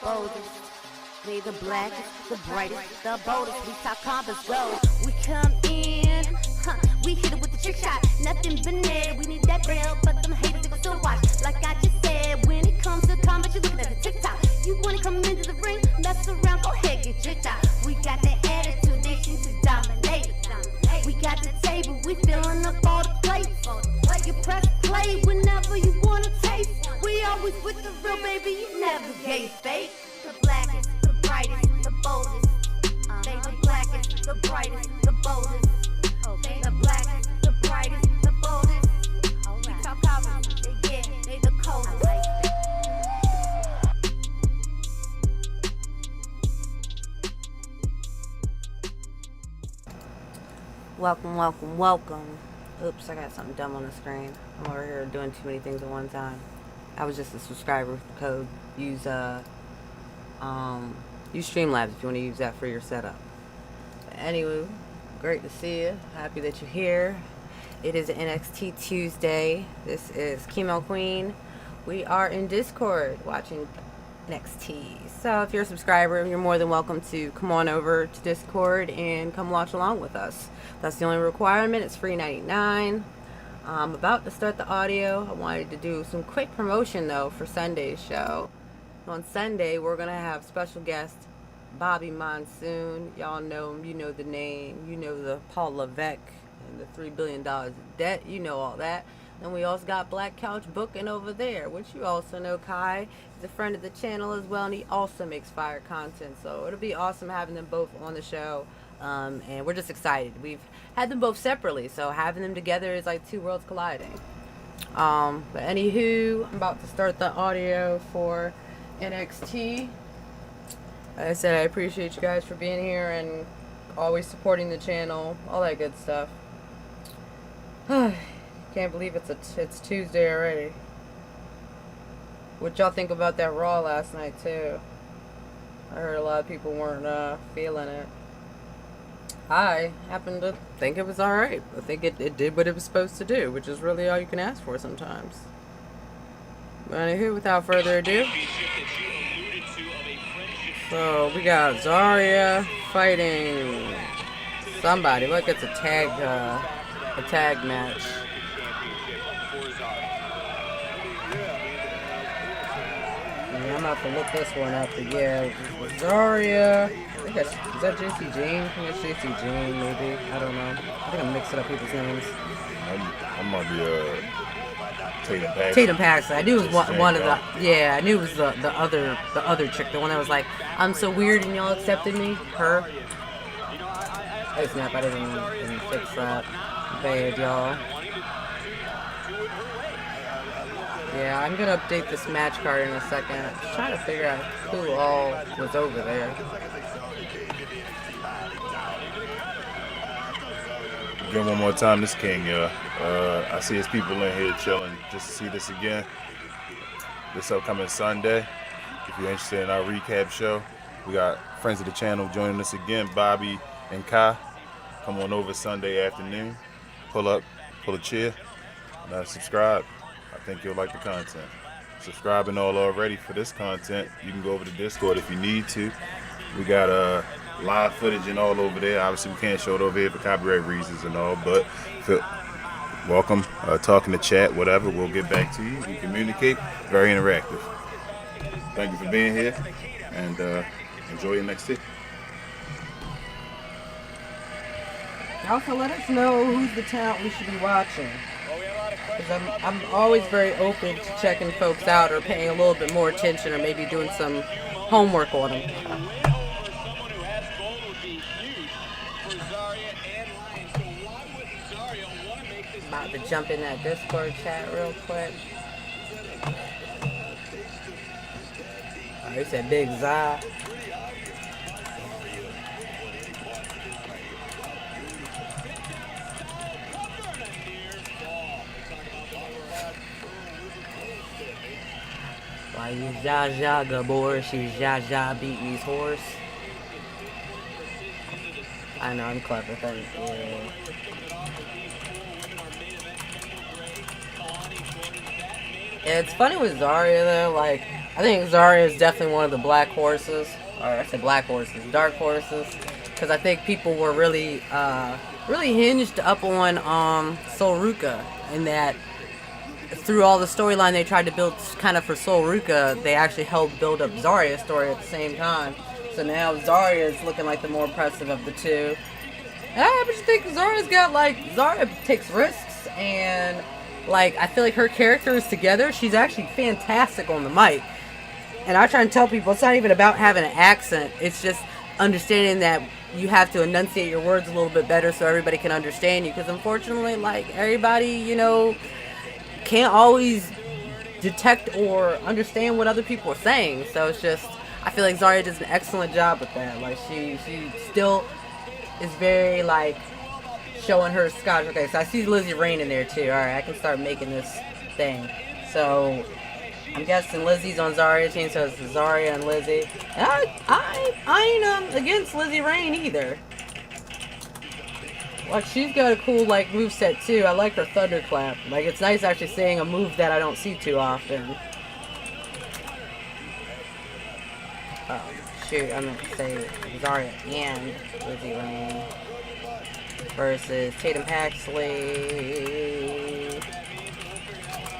boldest. They the blackest, the brightest, the boldest. We talk compass gold. We come in, we hit it with the trick shot. Nothing but net. We need that bill, but them haters they gon' still watch. Like I just said, when it comes to combat, you looking at the TikTok. You wanna come into the ring, mess around, go ahead, get tricked out. We got the attitude, nation to dominate. We got the table, we filling up all the plates. You press play whenever you wanna taste. We always with the real, baby, you never gave fake. The blackest, the brightest, the boldest. They the blackest, the brightest, the boldest. They the blackest, the brightest, the boldest. We talk common, they the coldest. Welcome, welcome, welcome. Oops, I got something dumb on the screen. I'm over here doing too many things at one time. I was just a subscriber with the code. Use Streamlabs if you want to use that for your setup. But anyway, great to see you. Happy that you're here. It is NXT Tuesday. This is Chemo Queen. We are in Discord watching NXT. So if you're a subscriber, you're more than welcome to come on over to Discord and come watch along with us. That's the only requirement. It's free $99. I'm about to start the audio. I wanted to do some quick promotion though for Sunday's show. On Sunday, we're going to have special guest Bobby Monsoon. Y'all know him. You know the name. You know the Paul Levesque and the $3 billion of debt. You know all that. And we also got Black Couch Booking over there, which you also know Kai. He's a friend of the channel as well, and he also makes fire content. So it'll be awesome having them both on the show. And we're just excited. We've had them both separately, so having them together is like two worlds colliding. But anywho, I'm about to start the audio for NXT. Like I said, I appreciate you guys for being here and always supporting the channel, all that good stuff. Can't believe it's Tuesday already. What y'all think about that Raw last night too? I heard a lot of people weren't feeling it. I happen to think it was alright. I think it did what it was supposed to do, which is really all you can ask for sometimes. But anywho, without further ado, so we got Zarya fighting somebody. Look, it's a tag match. Yeah, I'm about to look this one up, but yeah, Zarya. I think is that JC Jane? I think it's JC Jane, maybe. I don't know. I think I'm mixing up people's names. I might be Tatum Paxton. Tatum Paxton. I knew it was one of the. Yeah, I knew it was the other chick, the one that was like, I'm so weird and y'all accepted me. Her. Oh snap! I didn't fix that. Bad, y'all. Yeah, I'm gonna update this match card in a second. I'm just trying to figure out who all was over there. Again, one more time, this King, I see his people in here chilling just to see this again. This upcoming Sunday, if you're interested in our recap show, we got friends of the channel joining us again, Bobby and Kai. Come on over Sunday afternoon, pull up, pull a chair, and subscribe. I think you'll like the content. Subscribing all already for this content, you can go over to Discord if you need to. We got live footage and all over there. Obviously, we can't show it over here for copyright reasons and all, but welcome, talk in the chat, whatever. We'll get back to you. We communicate. Very interactive. Thank you for being here, and enjoy your next day. Also, let us know who's the talent we should be watching. Because I'm always very open to checking folks out or paying a little bit more attention or maybe doing some homework on them. About to jump in that Discord chat real quick. Oh, he said Big Zai. Why you Zsa Gabor? She's Zsa beating his horse. I know, I'm clever, thank you. Yeah, it's funny with Zarya though, like, I think Zarya is definitely one of the black horses. Or I said black horses, dark horses. Because I think people were really, really hinged up on Sol Ruka. And that through all the storyline they tried to build kind of for Sol Ruka, they actually helped build up Zarya's story at the same time. So now Zarya is looking like the more impressive of the two. And I just think Zarya takes risks, and like I feel like her characters together, she's actually fantastic on the mic. And I try and tell people it's not even about having an accent, it's just understanding that you have to enunciate your words a little bit better so everybody can understand you, because unfortunately, like, everybody, can't always detect or understand what other people are saying. So it's just, I feel like Zarya does an excellent job with that. Like, she still is very, like, showing her scotch. Okay, so I see Lizzie Rain in there too. Alright, I can start making this thing. So I'm guessing Lizzie's on Zarya's team, so it's Zarya and Lizzie. And I ain't against Lizzie Rain either. Like, she's got a cool, like, moveset too. I like her thunderclap. Like, it's nice actually seeing a move that I don't see too often. Oh, shoot, I meant to say Zarya and Lizzie Rain versus Tatum Paxley.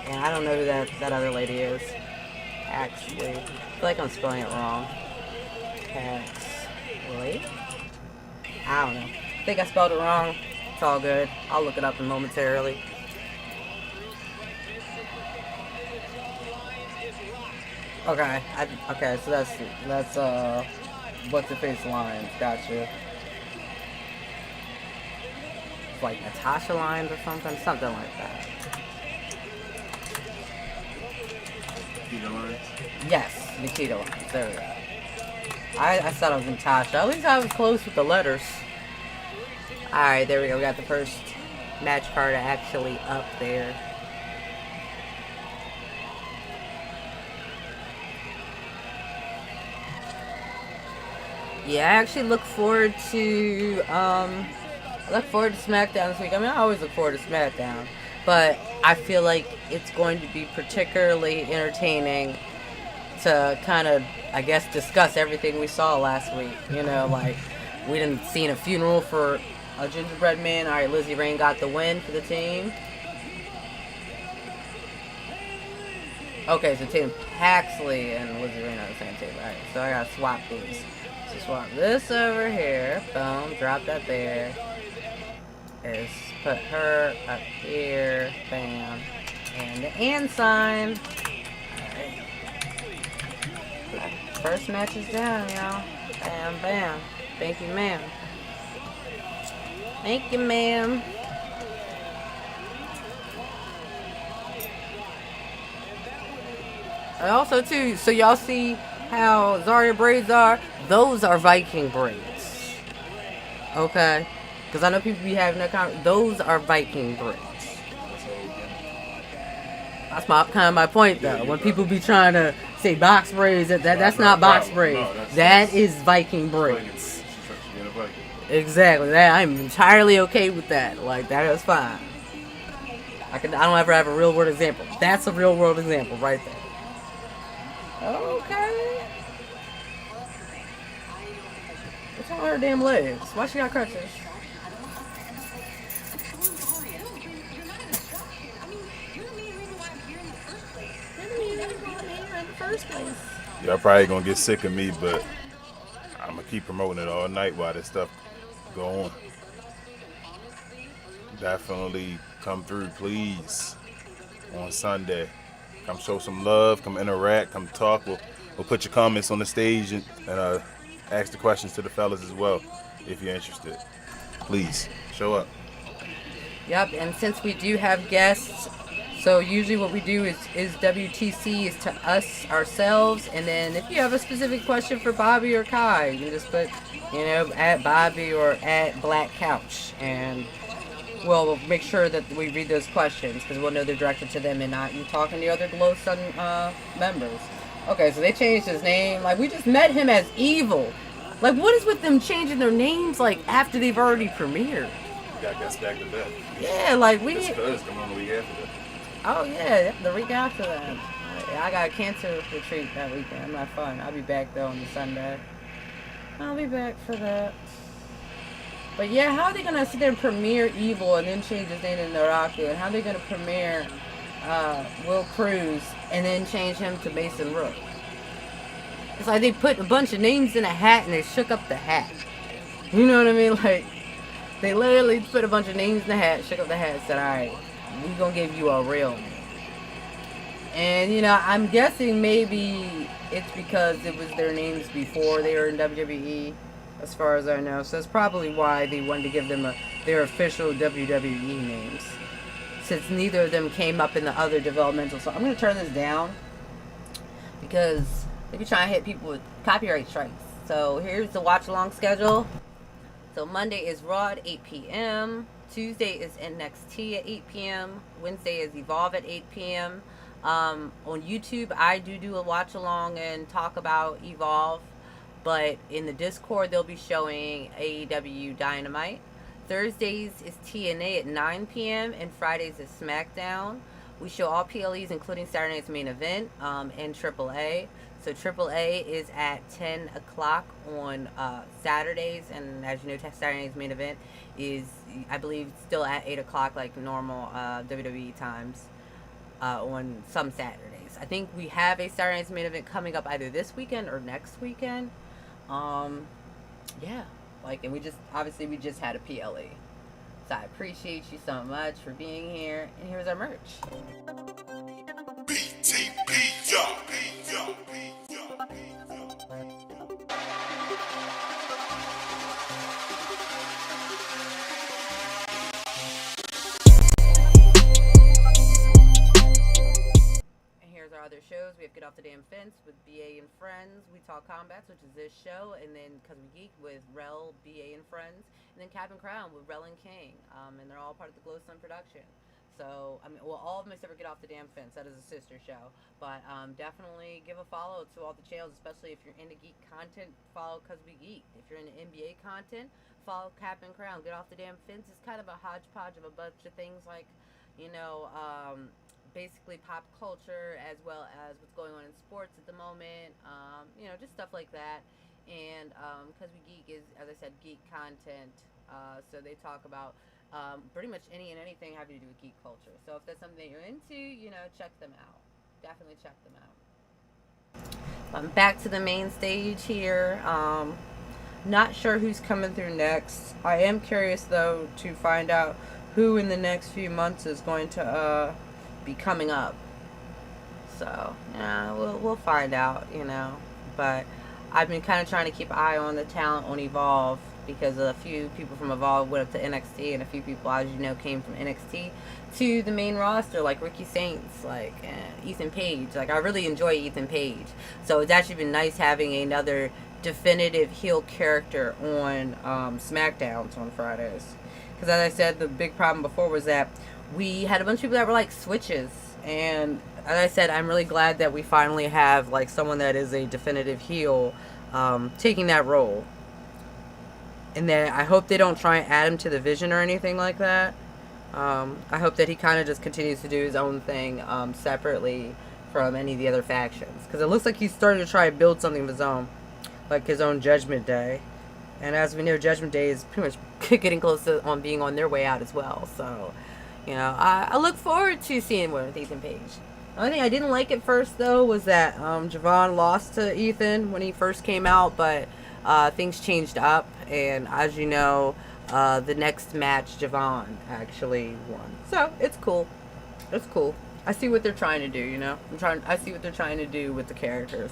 And I don't know who that other lady is. Paxley. I feel like I'm spelling it wrong. Paxley? I don't know. I think I spelled it wrong. It's all good. I'll look it up momentarily. Okay. Okay, so that's what's the face lines. Gotcha. It's like Natasha lines or something like that. Nikita lines? Yes, Nikita lines. There we go. I thought it was Natasha. At least I was close with the letters. Alright, there we go. We got the first match card actually up there. Yeah, I actually look forward to SmackDown this week. I mean, I always look forward to SmackDown, but I feel like it's going to be particularly entertaining to kind of, I guess, discuss everything we saw last week. Like, we didn't see a funeral for a gingerbread man. Alright, Lizzie Rain got the win for the team. Okay, so Tatum Paxley and Lizzie Rain on the same team. Alright, so I gotta swap these. So swap this over here. Boom, drop that there. Is put her up here. Bam. And the and sign. Alright. First match is down, y'all. Bam, bam. Thank you, ma'am. Thank you, ma'am. And also, too, so y'all see how Zarya braids are? Those are Viking braids. Okay? Because I know people be having that kind of... Those are Viking braids. That's kind of my point, though. When people be trying to say box braids, that's not box braids. That is Viking braids. Exactly. That I'm entirely okay with that. Like, that is fine. I don't ever have a real world example. That's a real world example right there. Okay. What's wrong with her damn legs? Why she got crutches? Y'all probably gonna get sick of me, but I'm gonna keep promoting it all night while this stuff go on. Definitely come through, please, on Sunday. Come show some love, come interact, come talk. We'll put your comments on the stage and ask the questions to the fellas as well, if you're interested. Please, show up. Yep, and since we do have guests, so usually what we do is WTC is to us, ourselves, and then if you have a specific question for Bobby or Kai, you can just put, at Bobby or at Black Couch, and we'll make sure that we read those questions, because we'll know they're directed to them and not you talking to the other Glow Sun members. Okay, so they changed his name. Like, we just met him as Evil. Like, what is with them changing their names, like, after they've already premiered? Got guests back to back. Yeah, like, we... This Cuz come on the week after that. Oh, yeah, the week after that. I got a cancer retreat that weekend. I'm not fun. I'll be back though on the Sunday. I'll be back for that. But yeah, how are they gonna sit there and premiere Evil and then change his name to Naraku? And how are they gonna premiere Will Cruz and then change him to Mason Rook? It's like they put a bunch of names in a hat and they shook up the hat. You know what I mean? Like, they literally put a bunch of names in the hat, shook up the hat, and said, alright, we're gonna give you a real name. And, you know, I'm guessing maybe it's because it was their names before they were in WWE, as far as I know. So that's probably why they wanted to give them their official WWE names, since neither of them came up in the other developmental. So I'm going to turn this down because they be trying to hit people with copyright strikes. So here's the watch-along schedule. So Monday is Raw at 8 p.m. Tuesday is NXT at 8 p.m. Wednesday is Evolve at 8 p.m. On YouTube, I do a watch-along and talk about Evolve. But in the Discord, they'll be showing AEW Dynamite. Thursdays is TNA at 9 p.m. and Fridays is SmackDown. We show all PLEs, including Saturday Night's Main Event and AAA. So AAA is at 10 o'clock on Saturdays. And as you know, Saturday Night's Main Event is, I believe, still at 8 o'clock like normal WWE times on some Saturdays. I think we have a Saturday Night's Main Event coming up either this weekend or next weekend. Yeah, like, and we just had a PLE. So I appreciate you so much for being here. And here's our merch. Other shows, we have Get Off the Damn Fence with BA and Friends, We Talk Combats, which is this show, and then Cause We Geek with Rel, BA and Friends, and then Cap and Crown with Rel and King, and they're all part of the Glowstone production. So, I mean, well, all of them except for Get Off the Damn Fence, that is a sister show, but definitely give a follow to all the channels, especially if you're into geek content, follow Cause We Geek. If you're into NBA content, follow Cap and Crown. Get Off the Damn Fence is kind of a hodgepodge of a bunch of things like, you know, basically pop culture as well as what's going on in sports at the moment, you know, just stuff like that. And Cause We Geek is, as I said, geek content, so they talk about pretty much any and anything having to do with geek culture. So if that's something that you're into, you know, check them out. Definitely check them out. I'm back to the main stage here. Not sure who's coming through next. I am curious though to find out who in the next few months is going to be coming up. So yeah, we'll find out, you know. But I've been kind of trying to keep an eye on the talent on Evolve, because a few people from Evolve went up to NXT, and a few people, as you know, came from NXT to the main roster, like Ricky Saints, like Ethan Page. Like, I really enjoy Ethan Page, so it's actually been nice having another definitive heel character on SmackDowns on Fridays. Because as I said, the big problem before was that we had a bunch of people that were like switches, and as I said, I'm really glad that we finally have like someone that is a definitive heel taking that role. And then I hope they don't try and add him to the Vision or anything like that. I hope that he kind of just continues to do his own thing separately from any of the other factions, because it looks like he's starting to try and build something of his own, like his own Judgment Day. And as we know, Judgment Day is pretty much getting close to being on their way out as well. So, you know, I look forward to seeing more with Ethan Page. The only thing I didn't like at first, though, was that Javon lost to Ethan when he first came out, but things changed up. And as you know, the next match, Javon actually won. So, it's cool. It's cool. I see what they're trying to do, you know? I see what they're trying to do with the characters.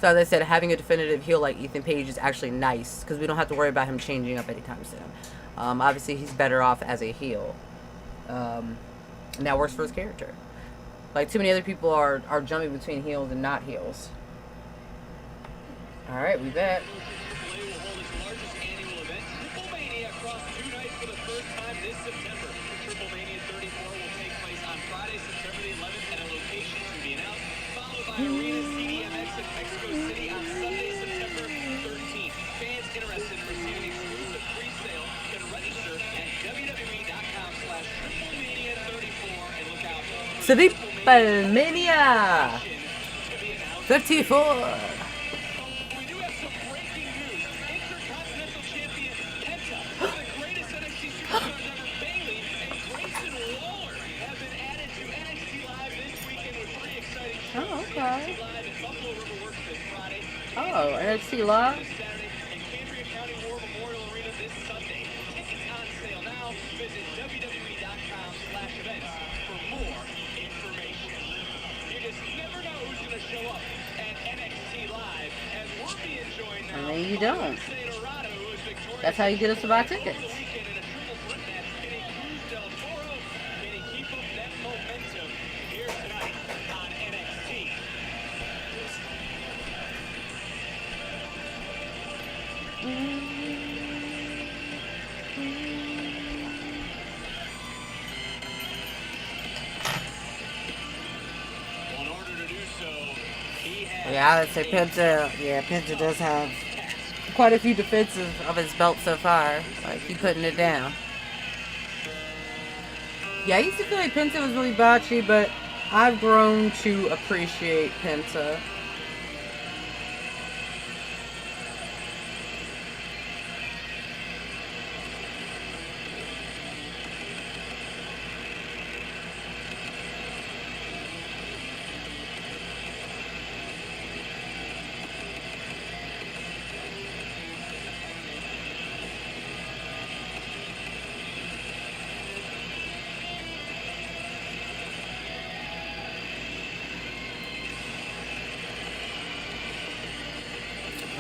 So, as I said, having a definitive heel like Ethan Page is actually nice, because we don't have to worry about him changing up anytime soon. Obviously, he's better off as a heel. And that works for his character. Like, too many other people are jumping between heels and not heels. Alright, we back. Arena CDMX in Mexico City on Sunday, September 13th. Fans interested in receiving exclusive pre-sale can register at www.com/TripleMania34 and look out for Triple Mania! 54. We do have some breaking news. Intercontinental Champion Penta, one of the greatest NXT superstars ever, Bayley, and Grayson Waller have been added to NXT Live this weekend with 3 exciting shows. Oh, okay. NXT Live at Buffalo River Works this Friday. Oh, NXT Live. This Saturday, and Cambria County War Memorial Arena this Sunday. Tickets on sale now. Visit WWE.com/events for more information. You just never know who's going to show up at NXT Live, and we're being joined now. And then you don't. Jose Dorado, who is victorious That's how you get us to buy tickets. weekend in a triple threat match. Can he Cruz del Toro? Can he keep up that momentum here tonight on NXT? In order to do so, he has Yeah, I would say Penta. Yeah, Penta does have quite a few defenses of his belt so far. Like, he putting it down. Yeah, I used to feel like Penta was really botchy, but I've grown to appreciate Penta.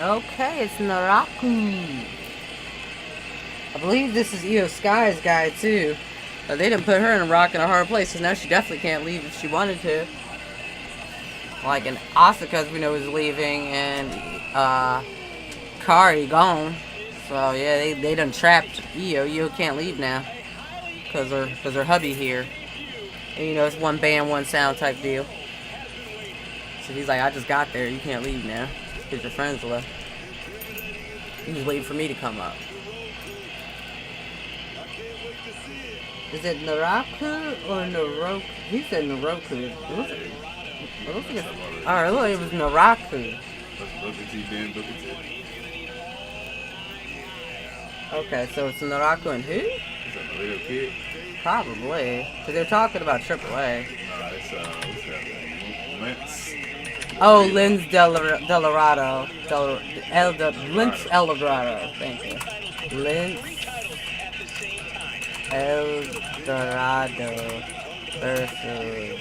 Okay, it's Naraku. I believe this is Io Sky's guy too. They didn't put her in a rock and a hard place, so now she definitely can't leave if she wanted to. Like, and Asuka's we know is leaving, and Kari gone. So yeah, they done trapped Io. Io can't leave now, cause her hubby here. And you know it's one band, one sound type deal. So he's like, I just got there. You can't leave now. Because your friends left. He was waiting for me to come up. Is it Naraku or Naroku? He said Naroku. I don't think it's... Alright, look, it was Naraku. Okay, so it's Naraku and who? Is that a little kid? Probably. Because they're talking about AAA. Nah, it's what's that name? Lance. Oh, Linz Delarado. Linz Eldorado. Thank you. Linz Eldorado versus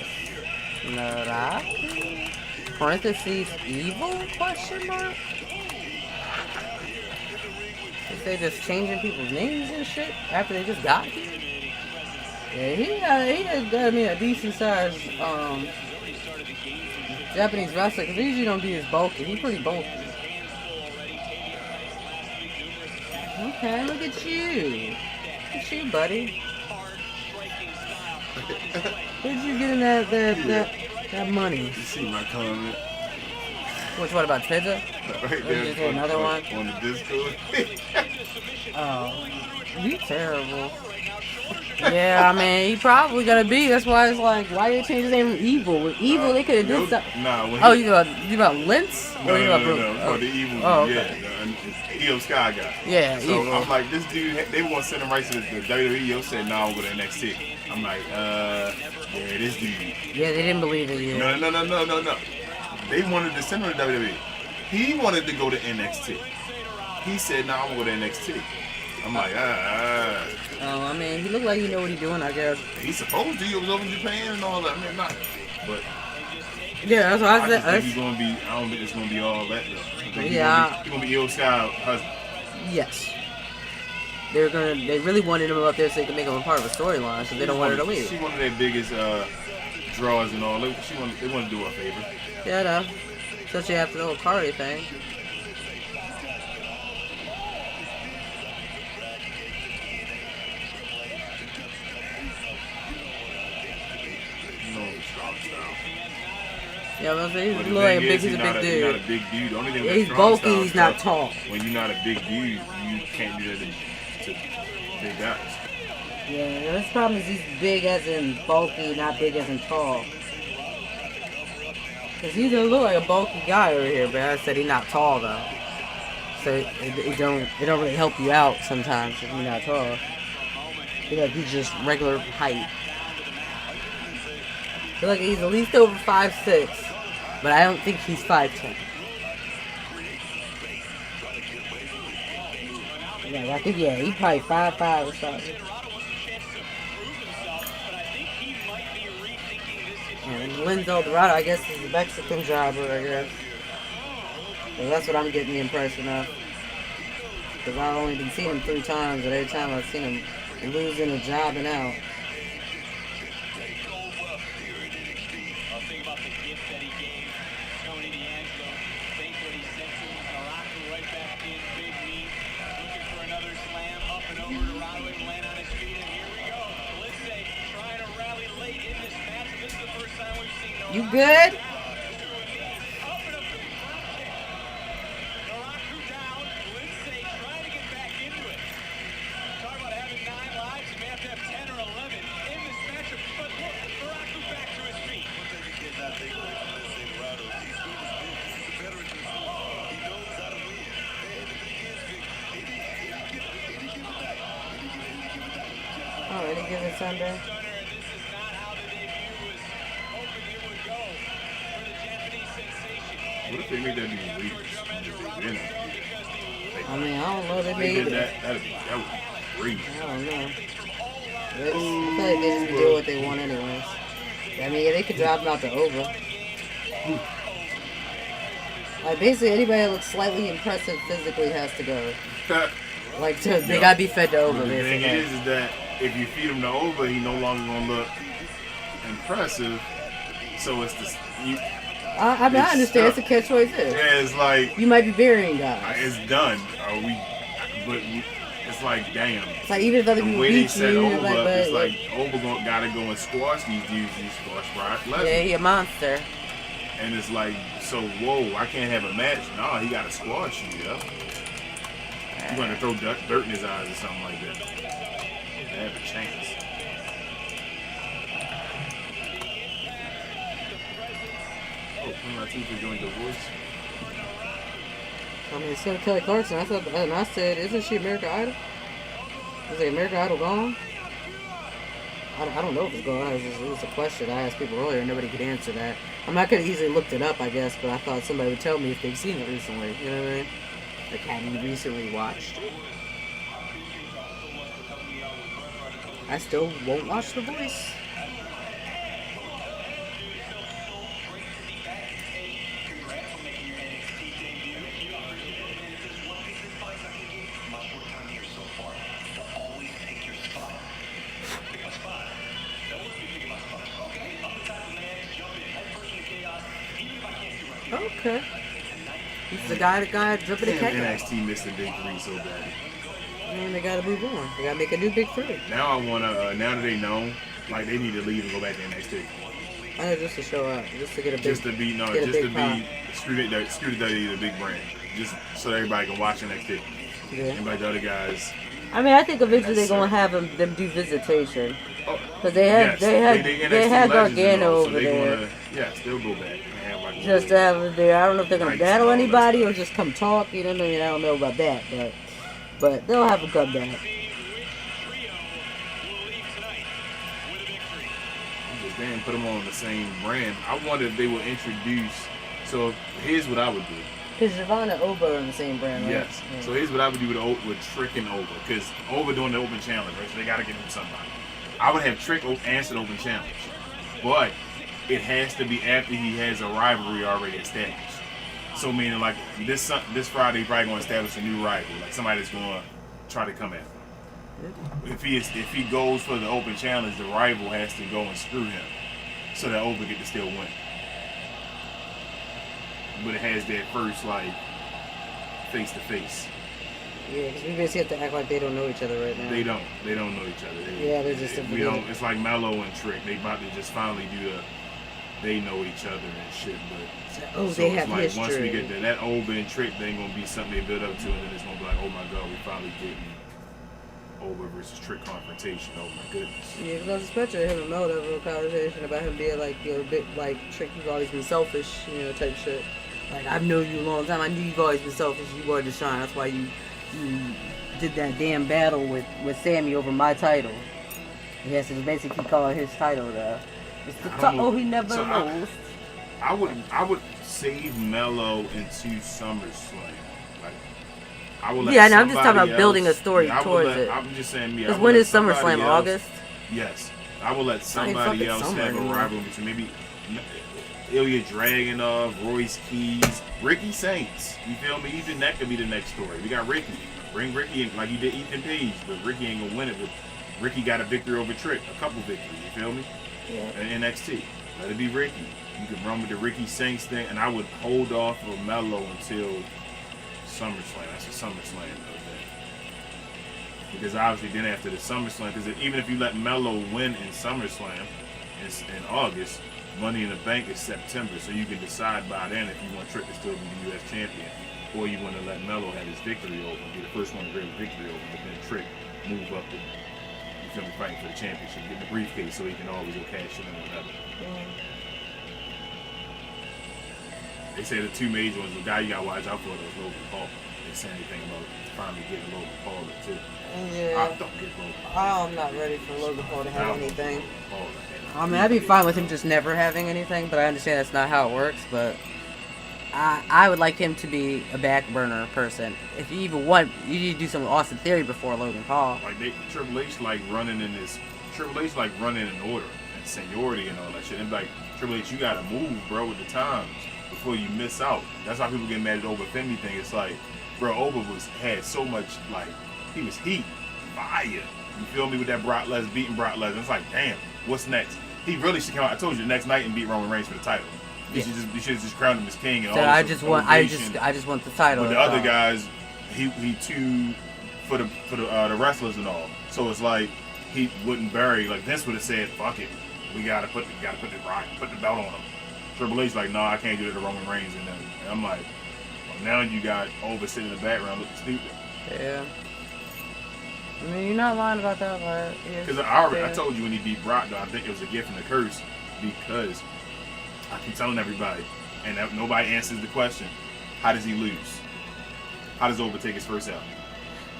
Naraku? Parentheses evil? Question mark? Is they just changing people's names and shit after they just got here? Yeah, he had I mean, a decent sized Japanese wrestler, because they usually don't be as bulky. He's pretty bulky. Okay, look at you. Look at you, buddy. Where'd you get in that money? You see my comment? Which one about Pizza? Right Or you get another one? On the Discord. Oh, you terrible. Yeah, I mean, he probably gonna be. That's why it's like, why did they change his name from Evil? With Evil, they could have did something. Nah, when Oh, you about Lintz? No, Or you about Brooke? no, for the Evil, Oh, okay. yeah, Io Sky guy. Yeah, So Evil. I'm like, this dude, they want to send him right to the WWE. Io said, nah, I'm going to NXT. I'm like, yeah, this dude. Yeah, they didn't believe in you. No. They wanted to send him to WWE. He wanted to go to NXT. He said, nah, I'm going to go to NXT. I'm like, Oh, I mean, he looked like he know what he's doing, I guess. He's supposed to. He was over in Japan and all that. I mean, not. But Yeah, that's what I I said. just think he's going to be, I don't think it's going to be all that, though. I think Yeah. He's going to be Io Sky husband. Yes. They really wanted him up there so they could make him a part of a storyline, so they don't want her to leave. She's one of their biggest draws and all. They want to do her a favor. Yeah, I know. Especially after the whole Kari thing. No strong style. Yeah, but he's But a the like thing a big, is, he's a big He's dude. not a big dude. The only thing Yeah, with he's strong bulky, style he's not stuff, tall. When you're not a big dude, you can't do that to big guys. Yeah, his problem is he's big as in bulky, not big as in tall. Cause he doesn't look like a bulky guy over here, but I said he's not tall though. So it don't really help you out sometimes if you're not tall. I feel like he's just regular height. I feel like he's at least over 5'6", but I don't think he's 5'10". Yeah, I think he's probably 5'5" or something. And Linzo Dorado, I guess, is a Mexican driver, I guess. So that's what I'm getting the impression of. Because I've only been seeing him 3 times, and every time I've seen him losing a job and out. You good? Oh, any given Sunday? What if they made that dude leaders? I mean, I don't know. They They made did it. that would be crazy. I don't know. I feel like they just do what they want anyways. I mean, yeah, they could drop them out to over. Like, basically, anybody that looks slightly impressive physically has to go. Like, they gotta be fed to over, The basically. thing is that if you feed him to over, he no longer gonna look impressive. So it's the I mean, I understand. It's a catch-22. Yeah, it's like You might be burying guys. it's done. It's like damn. It's like, even if other The people way they beat set you, over, but it's like over gotta go and squash these dudes. These squash Brock Lesnar. yeah, he a monster. And it's like, so whoa, I can't have a match. No, he gotta squash you, yeah. You gonna throw dirt in his eyes or something like that. They have a chance. Oh, Queen Latifah joined the voice. I mean, it's gonna Kelly Clarkson. I said, isn't she American Idol? Is the American Idol gone? I don't know if it's gone. It was a question I asked people earlier, and nobody could answer that. I mean, I could have easily looked it up, I guess, but I thought somebody would tell me if they've seen it recently. You know what I mean? Like, have you recently watched it? I still won't watch The Voice. Okay. He's the guy jumping the Damn, cat. NXT missed the big 3 so bad. Man, they gotta move on. They gotta make a new big 3. Now I wanna, now that they know, like they need to leave and go back to NXT. I know, just to show up, just to get a big, Just to be, no, get a just to big pop. be, screw the big brand. Just so everybody can watch NXT. Yeah. And like the other guys. I mean, I think eventually they're gonna have them do visitation. Oh, Cause they had NXT they had legends and Gargano all, so over they there. Gonna, yes, they'll go back and have like a Just to little- have it there. I don't know if they're gonna Lights battle and all that anybody or stuff. just come talk. You know what I mean? I don't know about that, but they'll have a come back. Just then put them on the same brand. I wonder if they will introduce. So here's what I would do. Cause Javon and Oba are in the same brand, right? Yes. Yeah. So here's what I would do with Trick and Over, because Over doing the open challenge, right? So they got to give him somebody. I would have Trick answer the open challenge, but it has to be after he has a rivalry already established. So meaning like this Friday, he's probably going to establish a new rival, like somebody that's going to try to come at him. If he goes for the open challenge, the rival has to go and screw him, so that Over get to still win. But it has that first like face to face. Yeah, because we basically have to act like they don't know each other right now. They don't know each other. Yeah, they're just we don't. It's like Mello and Trick. They about to just finally do the. They know each other and shit, but Oh, so they it's have like history. once we get that Over and Trick, they ain't gonna be something they build up to, and then it's gonna be like, oh my god, we finally getting Oba versus Trick confrontation. Oh my goodness. Yeah, because I was picturing him and Mel having a conversation about him being like, you know, a bit like Trick, you've always been selfish, you know, type shit. Like, I've known you a long time. I knew you've always been selfish. You wanted to shine. That's why you did that damn battle with Sammy over my title. He has to basically call his title the he never So lost. I would save Mello into SummerSlam. Like, I would let Yeah, no, I'm just talking somebody about building a else- story yeah, I would towards let- it. I'm just saying, me. Because when is SummerSlam? August? Yes. I will let ain't somebody fucking else summer have a anymore. rival between maybe Ilya Dragunov, Royce Keys, Ricky Saints. You feel me? Even that could be the next story. We got Ricky. Bring Ricky in like you did Ethan Page, but Ricky ain't gonna win it. But Ricky got a victory over Trick, a couple victories. You feel me? Yeah. In NXT. Let it be Ricky. You can run with the Ricky Saints thing, and I would hold off for Mello until SummerSlam. That's a SummerSlam event. Because obviously then after the SummerSlam, because even if you let Mello win in SummerSlam in August, Money in the Bank is September, so you can decide by then if you want Trick to still be the U.S. champion, or you want to let Mello have his victory over, be the first one to grab a victory over, but then Trick move up to, you feel me, fighting for the championship, get the briefcase so he can always go cash in or whatever. They say the two major ones, the guy you got to watch out for is Logan Paul. They say anything about finally getting Logan Paul too. Yeah. I don't get Logan Paul. I'm not ready for Logan Paul to I have don't anything. want Logan Paul to have I mean, I'd be fine with him just never having anything, but I understand that's not how it works. But I would like him to be a back burner person. If you even want, you need to do some Austin Theory before Logan Paul. Like Triple H like running in order and seniority and all that shit. And like Triple H, you gotta move, bro, with the times before you miss out. That's why people get mad at the Oba Femi thing. It's like, bro, Oba had so much, like, he was heat, fire. You feel me, with that Brock Lesnar, beating Brock Lesnar. It's like, damn, what's next? He really should come out, I told you, the next night and beat Roman Reigns for the title. You should have just crowned him as king and So all I this just want the title. But the other guys, he too for the wrestlers and all. So it's like he wouldn't bury. Like Vince would have said, "Fuck it, we gotta put the belt on him." Triple H like, "No, I can't do that to Roman Reigns." And I'm like, well, now you got Oba sitting in the background looking stupid. Yeah. I mean, you're not lying about that part. Because I told you when he beat Brock, though, I think it was a gift and a curse because I keep telling everybody, and nobody answers the question: how does he lose? How does Oba take his first out?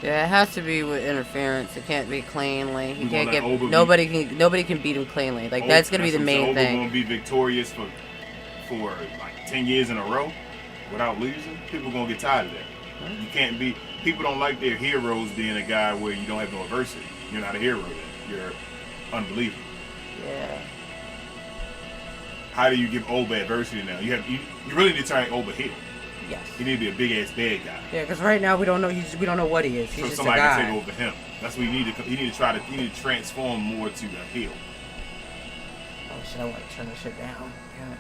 Yeah, it has to be with interference. It can't be cleanly. He We can't gonna get let Oba nobody can beat him cleanly. Like that's gonna be the main Oba thing. gonna be victorious for like 10 years in a row without losing. People gonna get tired of that. You can't be. People don't like their heroes being a guy where you don't have no adversity. You're not a hero then. You're unbelievable. Yeah. How do you give Oba adversity now? You really need to turn Oba heel. Yes. He need to be a big ass bad guy. Yeah, because right now we don't know. We don't know what he is. He's So just somebody a guy. can take over him. That's what you need to. You need to transform more to a heel. Oh shit! I want to turn this shit down. Damn it.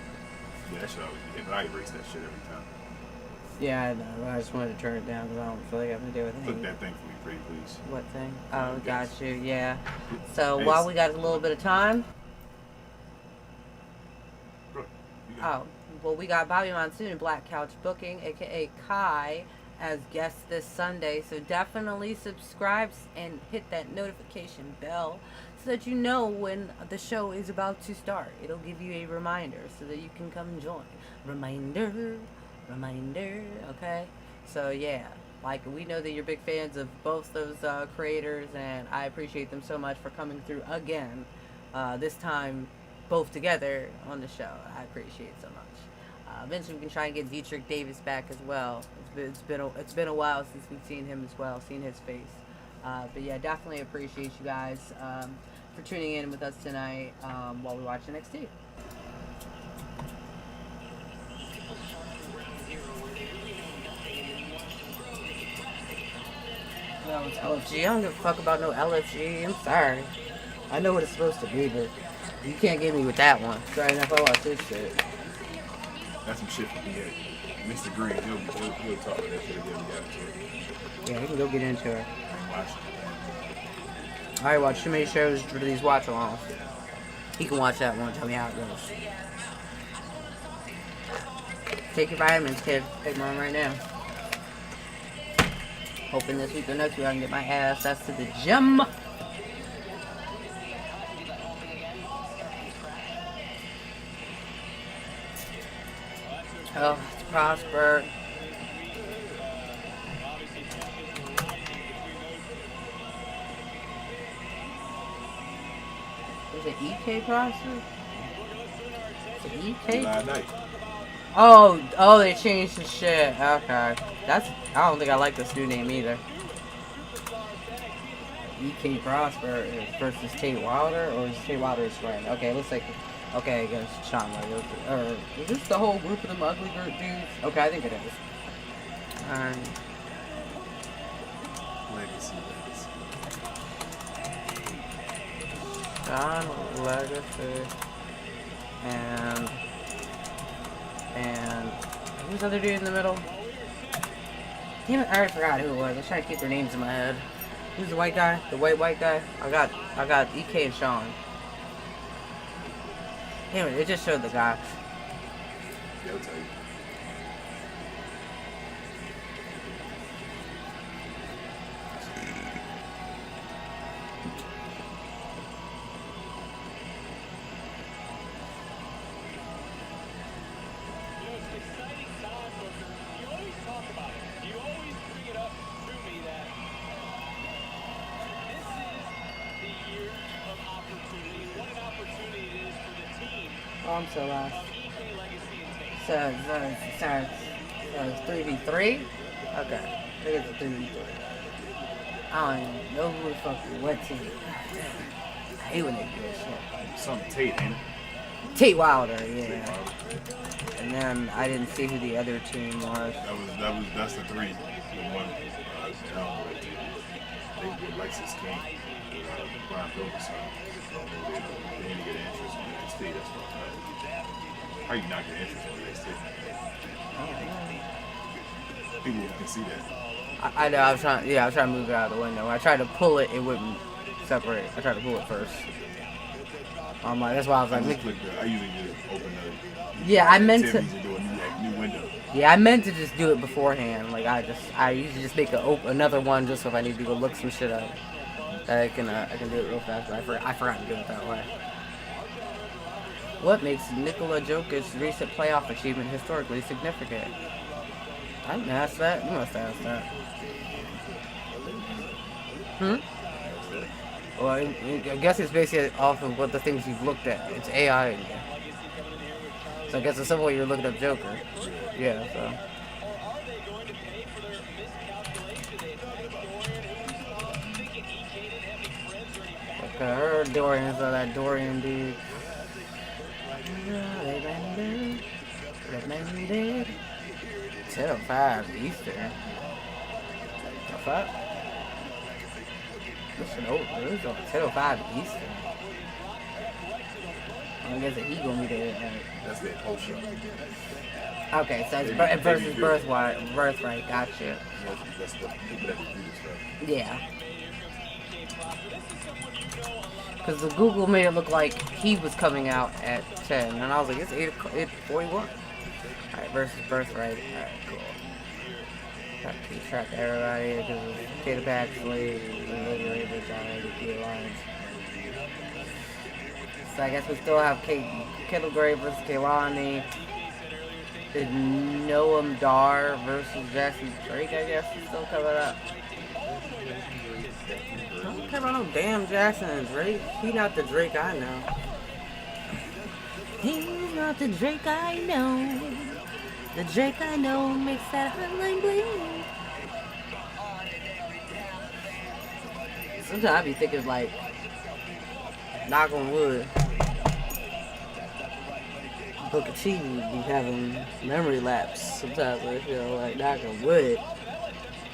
Yeah, that should always be hit, but I erase that shit every time. Yeah, I know. I just wanted to turn it down because I don't feel like I have to do with Look anything. that thing for me, pretty please. What thing? Yeah, Oh, yes. got you. Yeah. So Hey, while we got a little bit of time. Bro, you got- Oh, well, we got Bobby Monsoon and Black Couch Booking, aka Kai, as guests this Sunday. So definitely subscribe and hit that notification bell so that you know when the show is about to start. It'll give you a reminder so that you can come join. Reminder, okay? So yeah, like we know that you're big fans of both those creators, and I appreciate them so much for coming through again. This time, both together on the show. I appreciate it so much. Eventually, we can try and get Dietrich Davis back as well. It's been a while since we've seen him as well, seen his face. But yeah, definitely appreciate you guys for tuning in with us tonight while we watch NXT. No, it's LFG. I don't give a fuck about no LFG. I'm sorry. I know what it's supposed to be, but you can't get me with that one. Sorry enough, I watch this shit. That's some shit for BA. Mr. Green, he'll talk about that shit again. We got into it. Yeah, he can go get into it. Watch it. I watch too many shows for these watch alongs. He can watch that one. Tell me how it goes. Take your vitamins, kid. Take mine right now. Hoping this week or next week I can get my ass to the gym. Oh, it's Prosper. Is it EK Prosper? Is it EK? Last night. Oh, they changed the shit. Okay. I don't think I like this new name either. EK Prosper versus Tate Wilder, or is Tate Wilder his friend? Okay, looks like, okay, against Sean Wilder. Or, is this the whole group of them ugly dudes? Okay, I think it is. Legacy. Sean Legacy. And who's the other dude in the middle? Damn it, I already forgot who it was. I was trying to keep their names in my head. Who's the white guy? The white guy? I got EK and Sean. Anyway, it just showed the guy. Yeah, I'll tell you. Oh, I'm so lost. So it's 3v3? Okay. I think it's a 3v3. I don't even know who the fuck what team. I hate when they do this shit. Some Tate, ain't it? Tate Wilder, yeah. And then I didn't see who the other team was. That's the three. The one down with they get Lexus King. Brian Phillips. They didn't get interest in NXT. That's what. How you not get interest in NXT? People can see that. I know. I was trying to move it out of the window. When I tried to pull it, it wouldn't separate. I tried to pull it first. I'm like, that's why I was like, I usually just open the. Yeah, I meant to. And do a new window. Yeah, I meant to just do it beforehand. Like I usually just make another one just so if I need to go look some shit up. I can do it real fast. But I forgot to do it that way. What makes Nikola Jokic's recent playoff achievement historically significant? I didn't ask that. You must ask that. Well, I guess it's basically off of what the things you've looked at. It's AI in here. So I guess it's somewhere you're looking up Joker. Yeah, so. Okay, I heard Dorian's that Dorian dude. Recommended. 10:05 Eastern. What's up? Listen over. This is on 10:05 Eastern. I guess he gonna be there. That's their post show. Okay, so it's versus birthright. Gotcha. That's the people that do this stuff. Yeah. Because the Google made it look like he was coming out at 10, and I was like, it's 8:41. Alright, versus birthright. Alright, cool. Got to keep track of everybody because it's Kata Baxley, and Lady Ravens already key lines. So I guess we still have Kettle Gray versus Kehlani. Did Noam Dar versus Jackson Drake, I guess, is still coming up. I don't care about no damn Jackson and Drake. He not the Drake I know. He's not the Drake I know. The Drake I know makes that hotline bling. Sometimes I be thinking like, knock on wood, Booker T would be having memory lapse sometimes. I feel like knock on wood.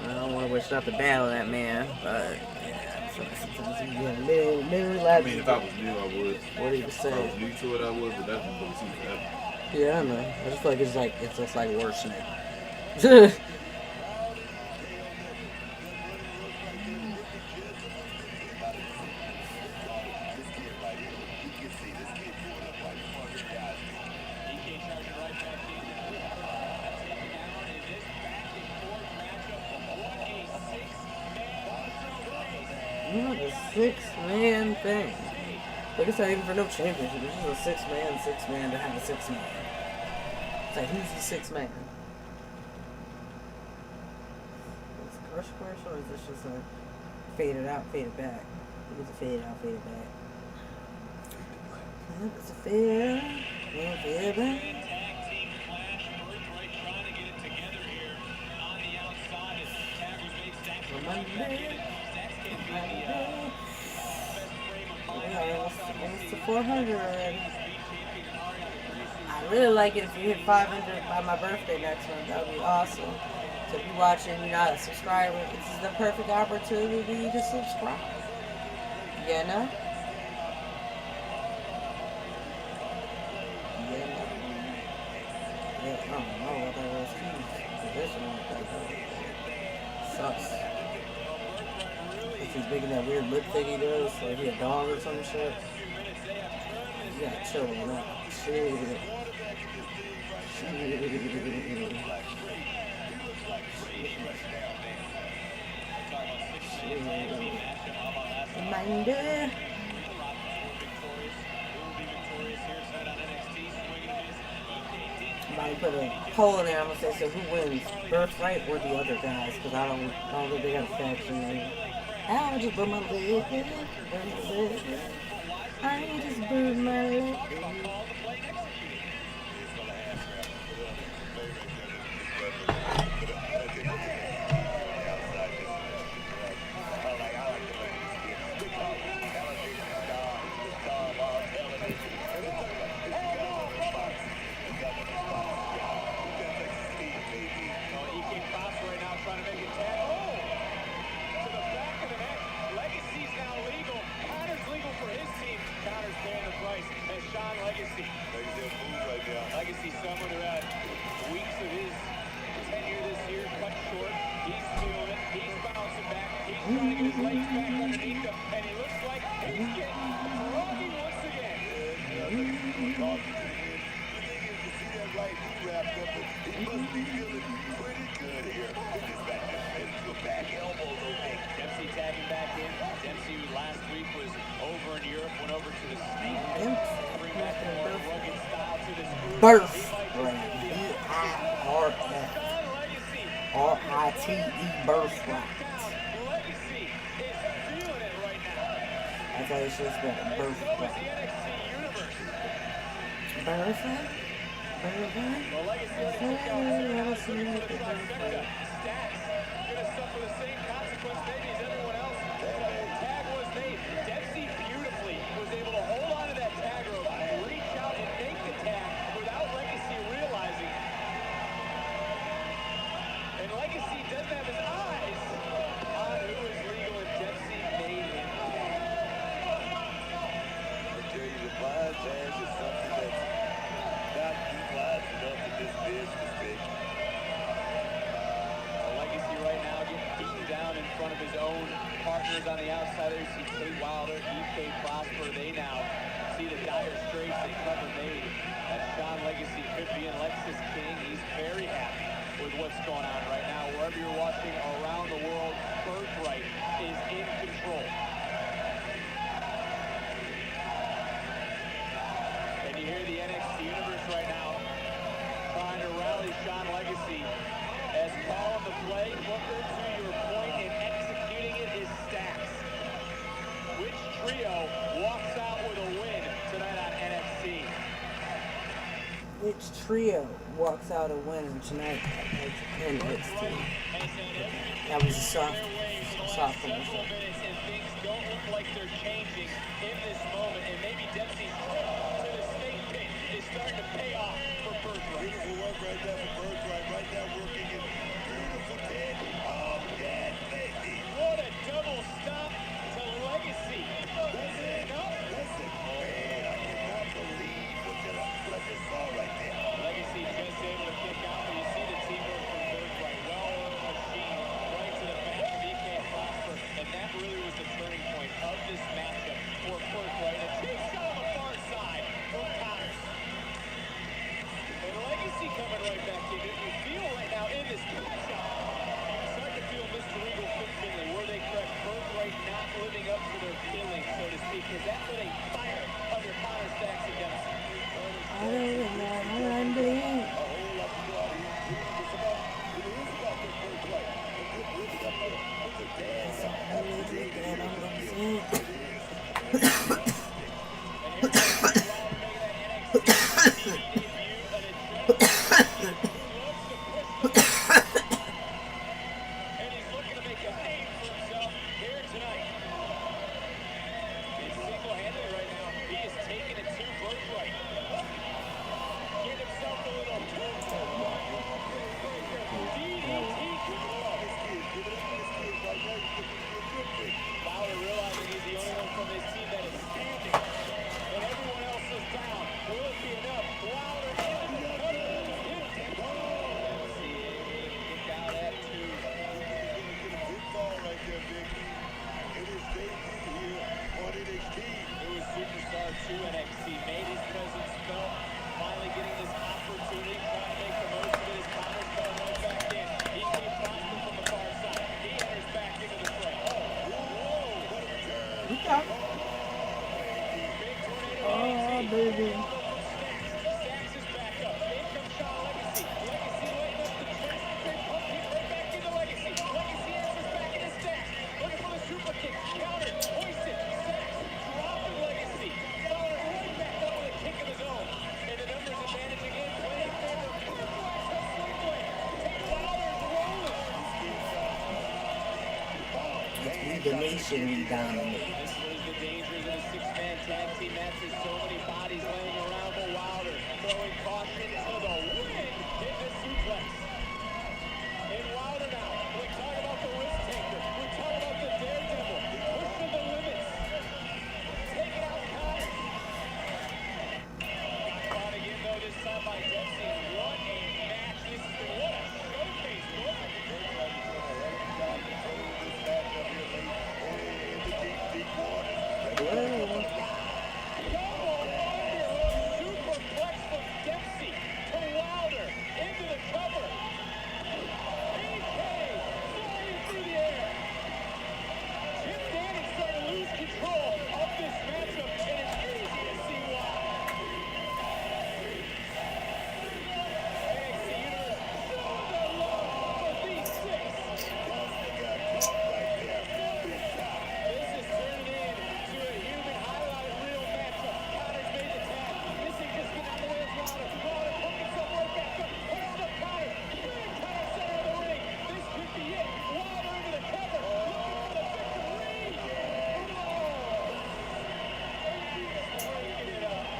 I don't want to wish nothing bad on that man, but yeah, sometimes he get memory lapse. I mean, if I was new, I would. What do you If I say? was new to it, I would, but that's been Booker T forever. Yeah, I know. I just feel like it's just like worse now. Not a 6-man thing. Like it's not even for no championship. It's just a 6-man to have a 6-man. It's like, who's the 6-man? Is it a crush commercial or is this just like faded out, faded back? It was a faded out, faded back. It's a fade out, faded back. Almost to 400 already. I really like it if you hit 500 by my birthday next month. That would be awesome. So if you're watching, you're not a subscriber, this is the perfect opportunity to subscribe. You know? Yeah, I don't know what that was. This one sucks. If he's making that weird lip thing he does, like he a dog or some shit. You gotta chill on that. Shit. Reminder. Somebody put a poll in there. I'm gonna say, so who wins, Birthright or the other guys? Because I don't think they got a faction name. I just put my leg in it. I just put my leg in it. Legacy, someone who had weeks of his tenure this year cut short. He's feeling it. He's bouncing back. He's trying to get his legs back underneath him. And he looks like he's getting groggy once again. Dempsey tagging back in. Dempsey last week was over in Europe, went over to the Snake. Bring back the more rugged style to this group. Birth. B-I-R-F-R-I-T-E birthright. Legacy is feeling it right now. That's how you should spell it. Birthright. Birthright? Birthright? Well, Legacy Birthright? Stacks gonna suffer the same consequence maybe as everyone else. The tag was made. Dempsey beautifully was able to hold on to that tag rope, reach out and make the tag without Legacy realizing. And Legacy doesn't have his eyes on who is legal, and Dempsey made him. I tell you, the blind tag is something that's not utilized enough in this business, bitch. Legacy right now getting beaten down in front of his own partners on the outside. There you see Kate Wilder, EK Prosper. They now see the dire straits that cover made. As Sean Legacy could be in Lexus King. He's very happy with what's going on right now. Wherever you're watching around the world, Birthright is in control. And you hear the NXT Universe right now trying to rally Sean Legacy as calling the play. Booker, to your point, and executing it is Stacks. Which trio walks out with a win tonight on NXT? Which trio walks out a winner tonight in NXT? That was a soft commercial. And things don't look like they're changing in this moment. And maybe Dempsey's trip to the snake pit is starting to pay off for Birthright. Beautiful work right there for Birthright. Right there working in beautiful dead. Oh, dead, baby. What a double stop to Legacy. That's it. Listen, man, I cannot believe what I just saw right there. Legacy just able to kick out, but you see the teamwork from Birthright. Well-oiled machine right to the back of EK Prosper. And that really was the turning point of this matchup for Birthright. A cheap shot on the far side from Connors. And Legacy coming right back in. You feel right now in this to NXT, made his presence felt, finally getting this opportunity, trying to make the most of it. His counters fell right back in. He came faster from the far side. He enters back into the fray. We got oh, baby. Stacks is back up. In comes Shawn Legacy. Legacy lighting up the chest. They pump him right back into Legacy. Legacy answers back into Stacks. Looking for the super kick. Counter. Hoisted. Stacks dropping Legacy. Fowler right back up with a kick of his own. And the numbers advantage again. Playing in favor of Blackest swing blade. Fowler's rolling. Domination, we dominate. This was the dangers of a six-man tag team match with so many bodies laying around, but Wilder throwing caution to the wind in the suplex. And Wilder now, we talk about the risk taker, we talk about the daredevil, pushing the limits, taking out Connor. Caught again though this time by Dempsey. What a match this has been. What a showcase, boy. Superplex from Dempsey to Wilder into the cover. PK flying through the air. Jim Danny's starting to lose control of this matchup, and it's easy to see why. NXT Universe showing their love for these six. This is turning into a human highlight reel matchup. Connor's made the tag. Missing just getting out of the way of Wilder. Wilder pulling himself right back up. Pushes up Connor. Big Connor center of the ring. This could be it. Wilder into the cover. Looking for the victory. Breaking it up.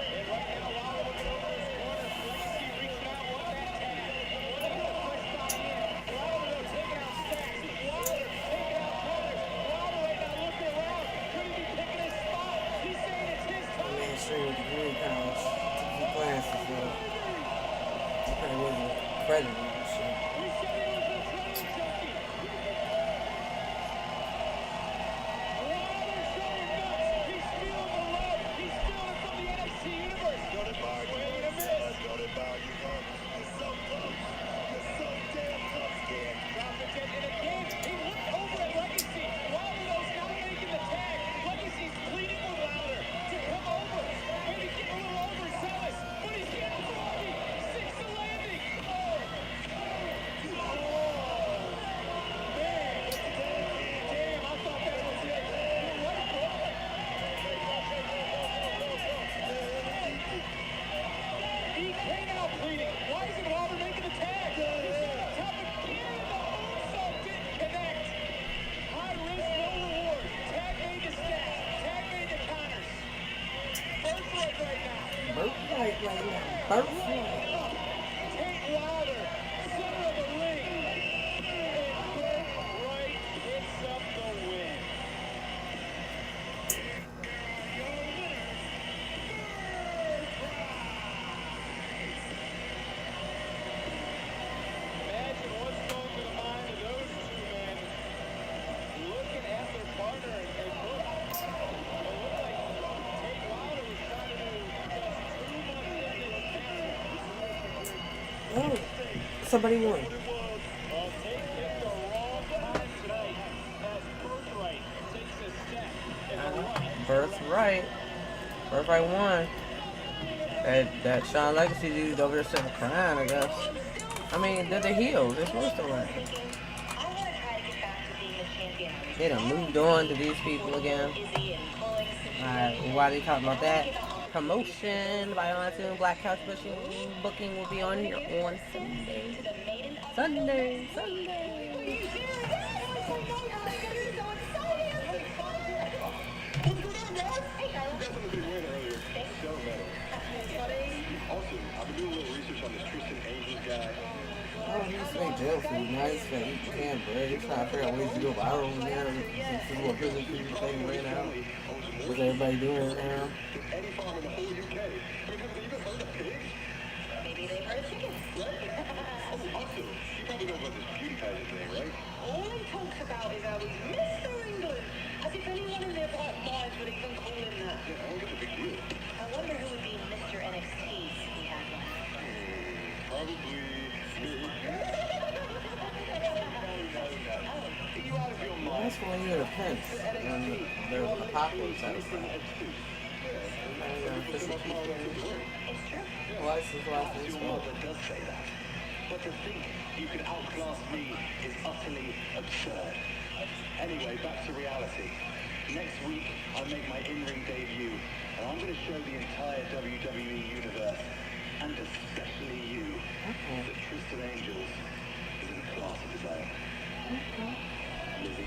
And right now, Wilder looking over his corner. Legacy reaching out, wants that tag. Looking for a fresh body in. Wilder though taking out Stacks. Wilder taking out Connors. Wilder right now looking around. Could he be picking his spot? He's saying it's his time. Man, straight with the green college. Took some classes, though. Probably wasn't credited and shit. We said he was a training junkie. Wilder showing nuts. He's feeling the love. He's feeling it from the NXT Universe. Swing and a miss. Dropping it, and again, he looked over at Legacy. Wilder, though's not making the tag. Legacy's pleading with Wilder to come over. Maybe get a little overzealous, but he's getting froggy. Six to landing. Oh, man. Damn, I thought that was it. You're right, bro. EK now pleading. Why isn't Wilder making the tag? He's on top again. The moonsault didn't connect. High risk, no reward. Tag made to Stacks. Tag made to Connors. Birthright right now. Birthright right now. Birthright. Tate Wilder, center of the ring. And Birthright hits up the win. Imagine what's going through the mind of those two men looking at their partner and look. It looked like Tate Wilder was trying to do just too much damage. Oh, somebody won. Tate picked the wrong time tonight as Birthright takes a step in the right. Birthright. Birthright won. That Shawn Legacy dude over there sitting crying, I guess. I mean, they're the heels. They're supposed to win. They done moved on to these people again. Alright, why they talking about that? Promotion by Monsoon Black Couch booking will be on here on Sunday. Sunday. Oh, he's straight jail food. Now he's straight eating canned bread. He's trying to figure out ways to go viral now. This is what prison people thing right now. What's everybody doing right now? Maybe they've heard of chickens. All he talks about is how he's Mr. England. As if anyone in their right mind Hogan's a big deal. I wonder who would be Mr. NXT if we had one. Probably me. No. You out of your mind? That's when you were the Prince. When there was an apocalypse outside. It's true. Why is his last name Your Smoke? mother does say that. But to think you can outclass me is utterly absurd. Anyway, back to reality. Next week, I make my in-ring debut, and I'm going to show the entire WWE universe, and especially you, that Tristan Angels is in a class of his own. Lizzie.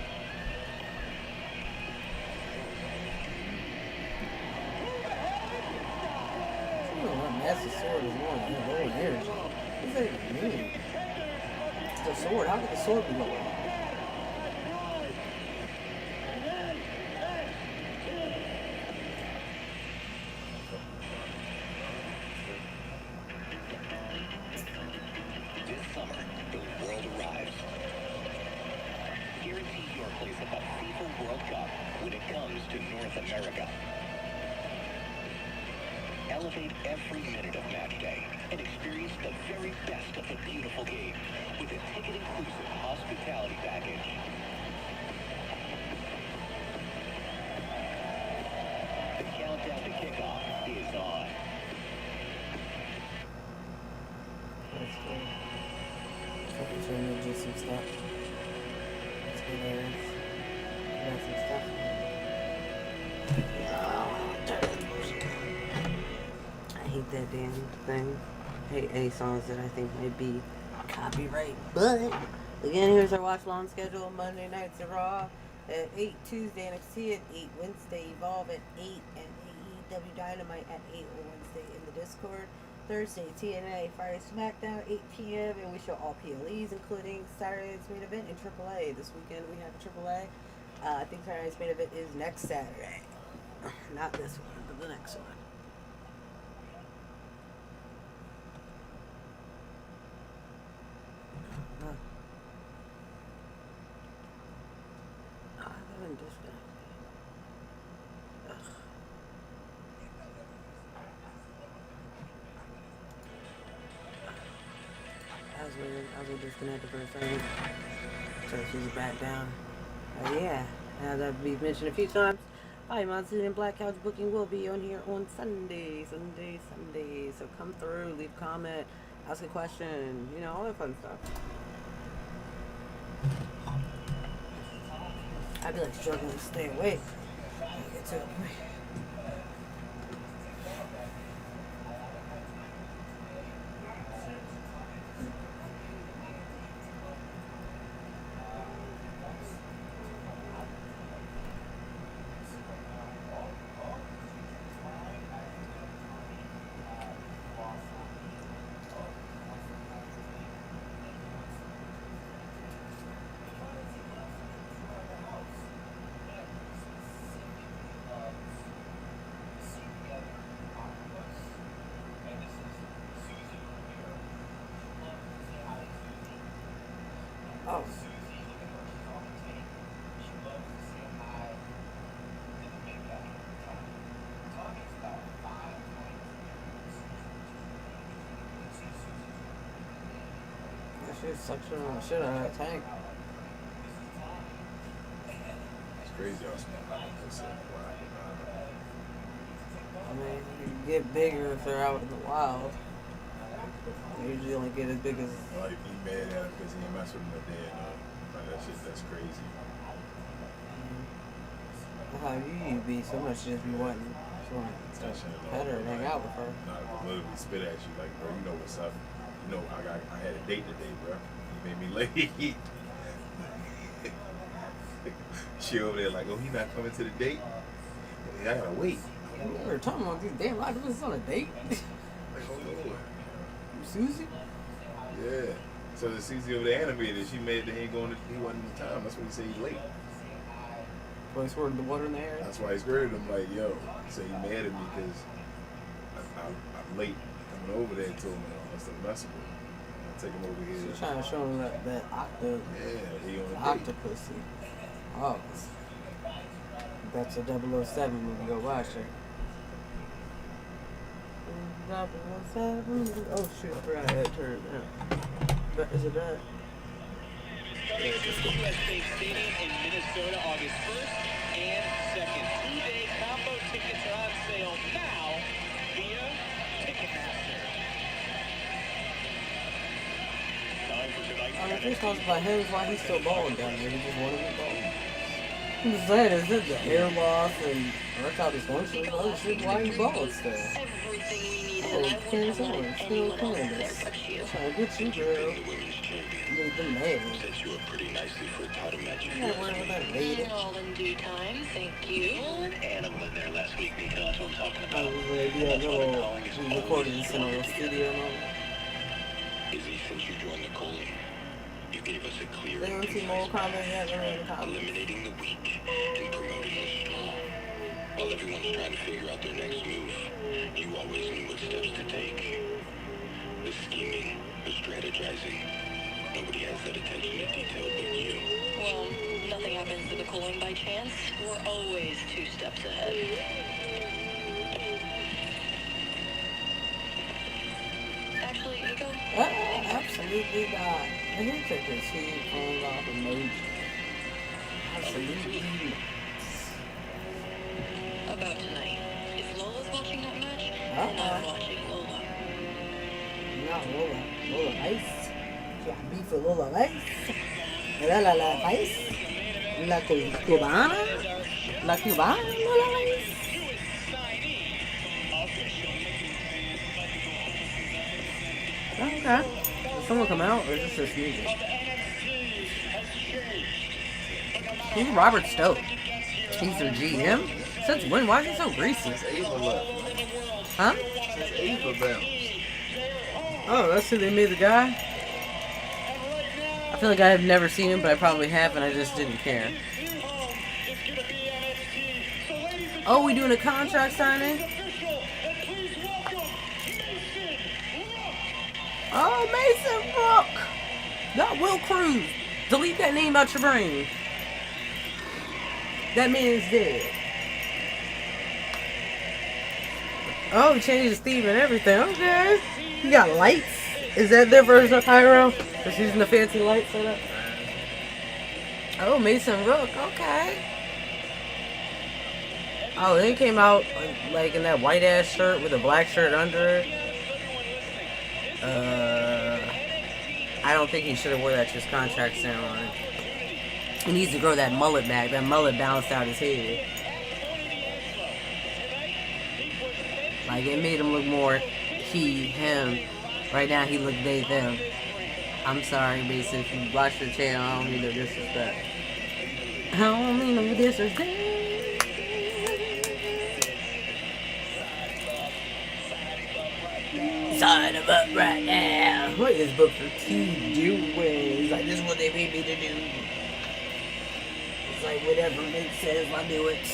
You know what massive sword is more than low energy. What does that even mean? It's a sword. How could the sword be lower? This summer, the world arrives. Guarantee your place at the FIFA World Cup when it comes to North America. Elevate every minute of match day and experience the very best of the beautiful game with a ticket-inclusive hospitality package. The countdown to kickoff is on. That's good. Fucking show me just some stuff. Let's go there. Got some stuff. I hate that damn thing. I hate any songs that I think might be copyright. But again, here's our watch long schedule. Monday nights are Raw at 8, Tuesday NXT at 8, Wednesday Evolve at 8, and AEW Dynamite at 8 on Wednesday in the Discord. Thursday TNA Friday SmackDown 8 p.m. and we show all PLEs, including Saturday's main event in AAA. This weekend we have AAA. I think Saturday's main event is next Saturday. Not this one, but the next one. I've been disconnected. I was disconnected for a second. So she's back down. Yeah, as I've mentioned a few times, Bobby Monsoon and Black Couch Booking will be on here on Sunday. So come through, leave a comment, ask a question, you know, all that fun stuff. I'd be like struggling to stay awake. I get to a point. Oh. That shit suction on the shit out of that tank. It's crazy how small this is. I mean, you get bigger if they're out in the wild. They usually only get as big as. Like, he mad at him because he ain't mess with him a day enough. Like, that shit, that's crazy. How you be so much just be wanting to pet her and hang out with her. Nah, literally spit at you like, bro, you know what's up. You know, I had a date today, bro. You made me late. She over there like, oh, he not coming to the date? Well, I gotta wait. We were talking about these damn octopuses on a date. Like, hold on. Susie? Yeah. So the Susie over there animated, she made that he wasn't in time. That's when he said he's late. Well, he squirted the water in the air. That's why he squirted him like, yo. He said he mad at me because I'm late coming over there to him and all that stuff messing with him. I take him over here. She's trying to show him that Yeah, he on a date. octopus. Oh. That's a 007 movie. Go watch it. Oh shit, I forgot I had turned down. Is it bad? Coming to the US State Stadium in Minnesota August 1st and 2nd. Two-day combo tickets are on sale now via Ticketmaster. Time for tonight's If he's supposed to buy him, why he's still balling down there? He just wanted to ball. I'm just saying, is it the hair loss and erectile dysfunction? Oh shit, why are you balling still? Everything we needed. Oh, Candace Owens, still Candace. Trying to get you, girl. You need the man. Set you up pretty nicely for a title match. I'm not worried about that lady. All in due time, thank you. An animal in there last week, Nico. That's what I'm talking I about. was like, yeah, no, we recorded this in our studio and all. Izzy, since you joined the Colon, you gave us a clear They don't see more comments yet, they're in the comments. eliminating the weak and promoting the strong. While everyone's trying to figure out their next move, you always knew what steps to take. The scheming, the strategizing. Nobody has that attention to detail but you. Well, nothing happens to the colon by chance. We're always 2 steps ahead. Actually, Nico, Absolutely not. And he took his headphones off emoji. Absolutely not. about tonight. If Lola's watching that match, Uh-uh. then I'm watching Lola. Not Lola. Lola Ice. Yeah, beef for Lola Ice. La Ice. La Cubana. La Cubana Lola Ice. Okay. Will someone come out or is this just music? Who's Robert Stokes? He's their GM? Since when? Why is he so greasy? Huh? Oh, that's who they made the guy? I feel like I have never seen him, but I probably have, and I just didn't care. Oh, we doing a contract signing? Oh, Mason Brook! Not Will Cruz. Delete that name out your brain. That man's dead. Oh, he changed his theme and everything. Okay. You got lights? Is that their version of Pyro? Just using the fancy light setup? Oh, Mason Rook. Okay. Oh, they came out like in that white ass shirt with a black shirt under it. I don't think he should have wore that to his contract ceremony. He needs to grow that mullet back. That mullet balanced out his head. Like, it made him look more he, him. Right now, he look they, them. I'm sorry, Mason. If you watch the channel, I don't mean no disrespect. I don't mean no disrespect. Sign him up right now. What is Booker T doing? He's like, this is what they paid me to do. It's like, whatever makes sense, I do it.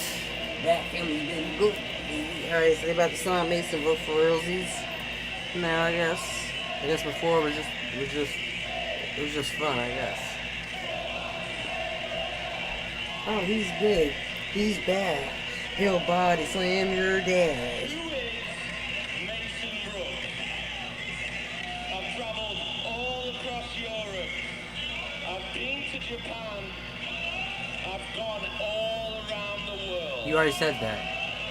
That family's been good. Alright, so they about to sign Mason Brook for realsies. Now, I guess before it was just fun, I guess. Oh, he's big. He's bad. He'll body slam your dad. I've traveled all across Europe. I've been to Japan. I've gone all around the world. You already said that.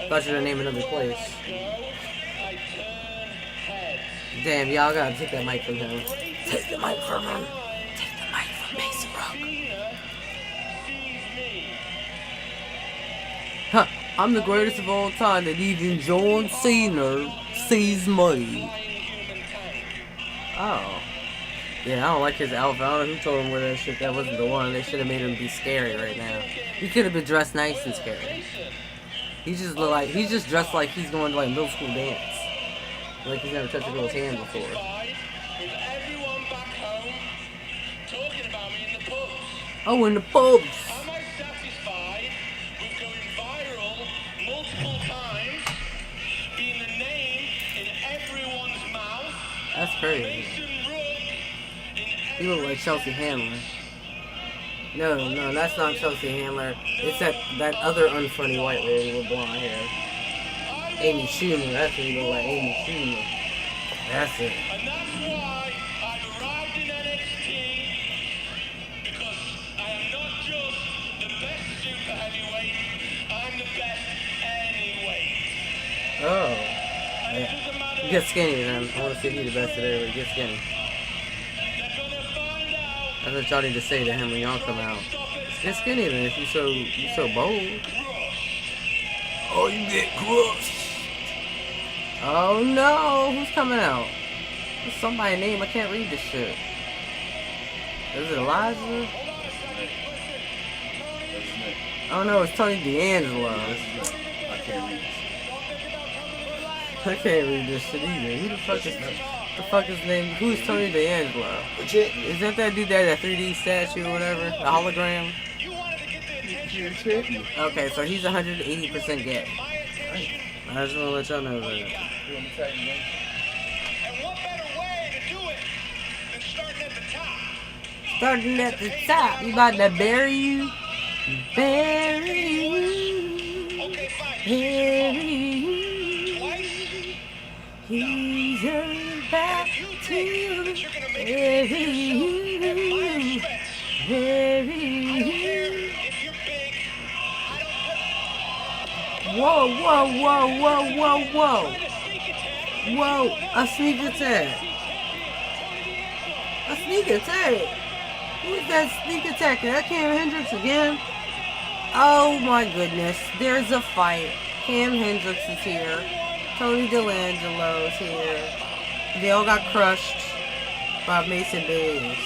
Thought you were gonna name another place. I turn heads. Damn, y'all gotta take that mic from him. Take the mic from him. Take the mic from Mason Brook. Cena sees me. Huh, I'm the greatest of all time that even John Cena sees me. Flying human tank. Oh. Yeah, I don't like his outfit. I don't know who told him where that shit. That wasn't the one. They should have made him be scary right now. He could have been dressed nice and scary. He just look like he's just dressed like he's going to like middle school dance. Like he's never touched a girl's hand before. With everyone back home talking about me in the pubs. Oh, in the pubs. Am I satisfied with going viral multiple times, being the name in everyone's mouth? That's crazy. Mason Rook in He look like Chelsea Handler. No, that's not Chelsea Handler. It's that other unfunny white lady with blonde hair. Amy Schumer. That's what you look like, Amy Schumer. That's it. And that's why I've arrived in NXT, because I am not just the best super heavyweight, I'm the best anyway. Oh. And it doesn't matter. Get skinny then. I want to see if he's the best today, but get skinny. They're gonna find out. That's what y'all need to say to him when y'all come out. Get skinny then if you so bold. Oh, you get crushed. Oh no, who's coming out? There's somebody's name, I can't read this shit. Is it Elijah? Oh no, it's Tony D'Angelo. I can't read this. I can't read this shit either. Who the fuck is name? Who's Tony D'Angelo? Isn't that dude there, that 3D statue or whatever? The hologram? You wanted to get the attention. Okay, so he's 180% gay. I just want to let y'all know that. And what better way to do it than starting at the top? Starting at the top, you about to bury you? Bury you. Okay, fine. Bury you. Twice? He's about You to think that you're gonna make bury it at my you. expense? Bury I don't care you. if you're big. Whoa, whoa, whoa, whoa, whoa, whoa. Try to sneak attack. Whoa, a sneak attack. A sneak attack. Who's that sneak attacker? That Cam Hendricks again? Oh my goodness. There's a fight. Cam Hendricks is here. Tony D'Angelo's here. They all got crushed by Mason Bays.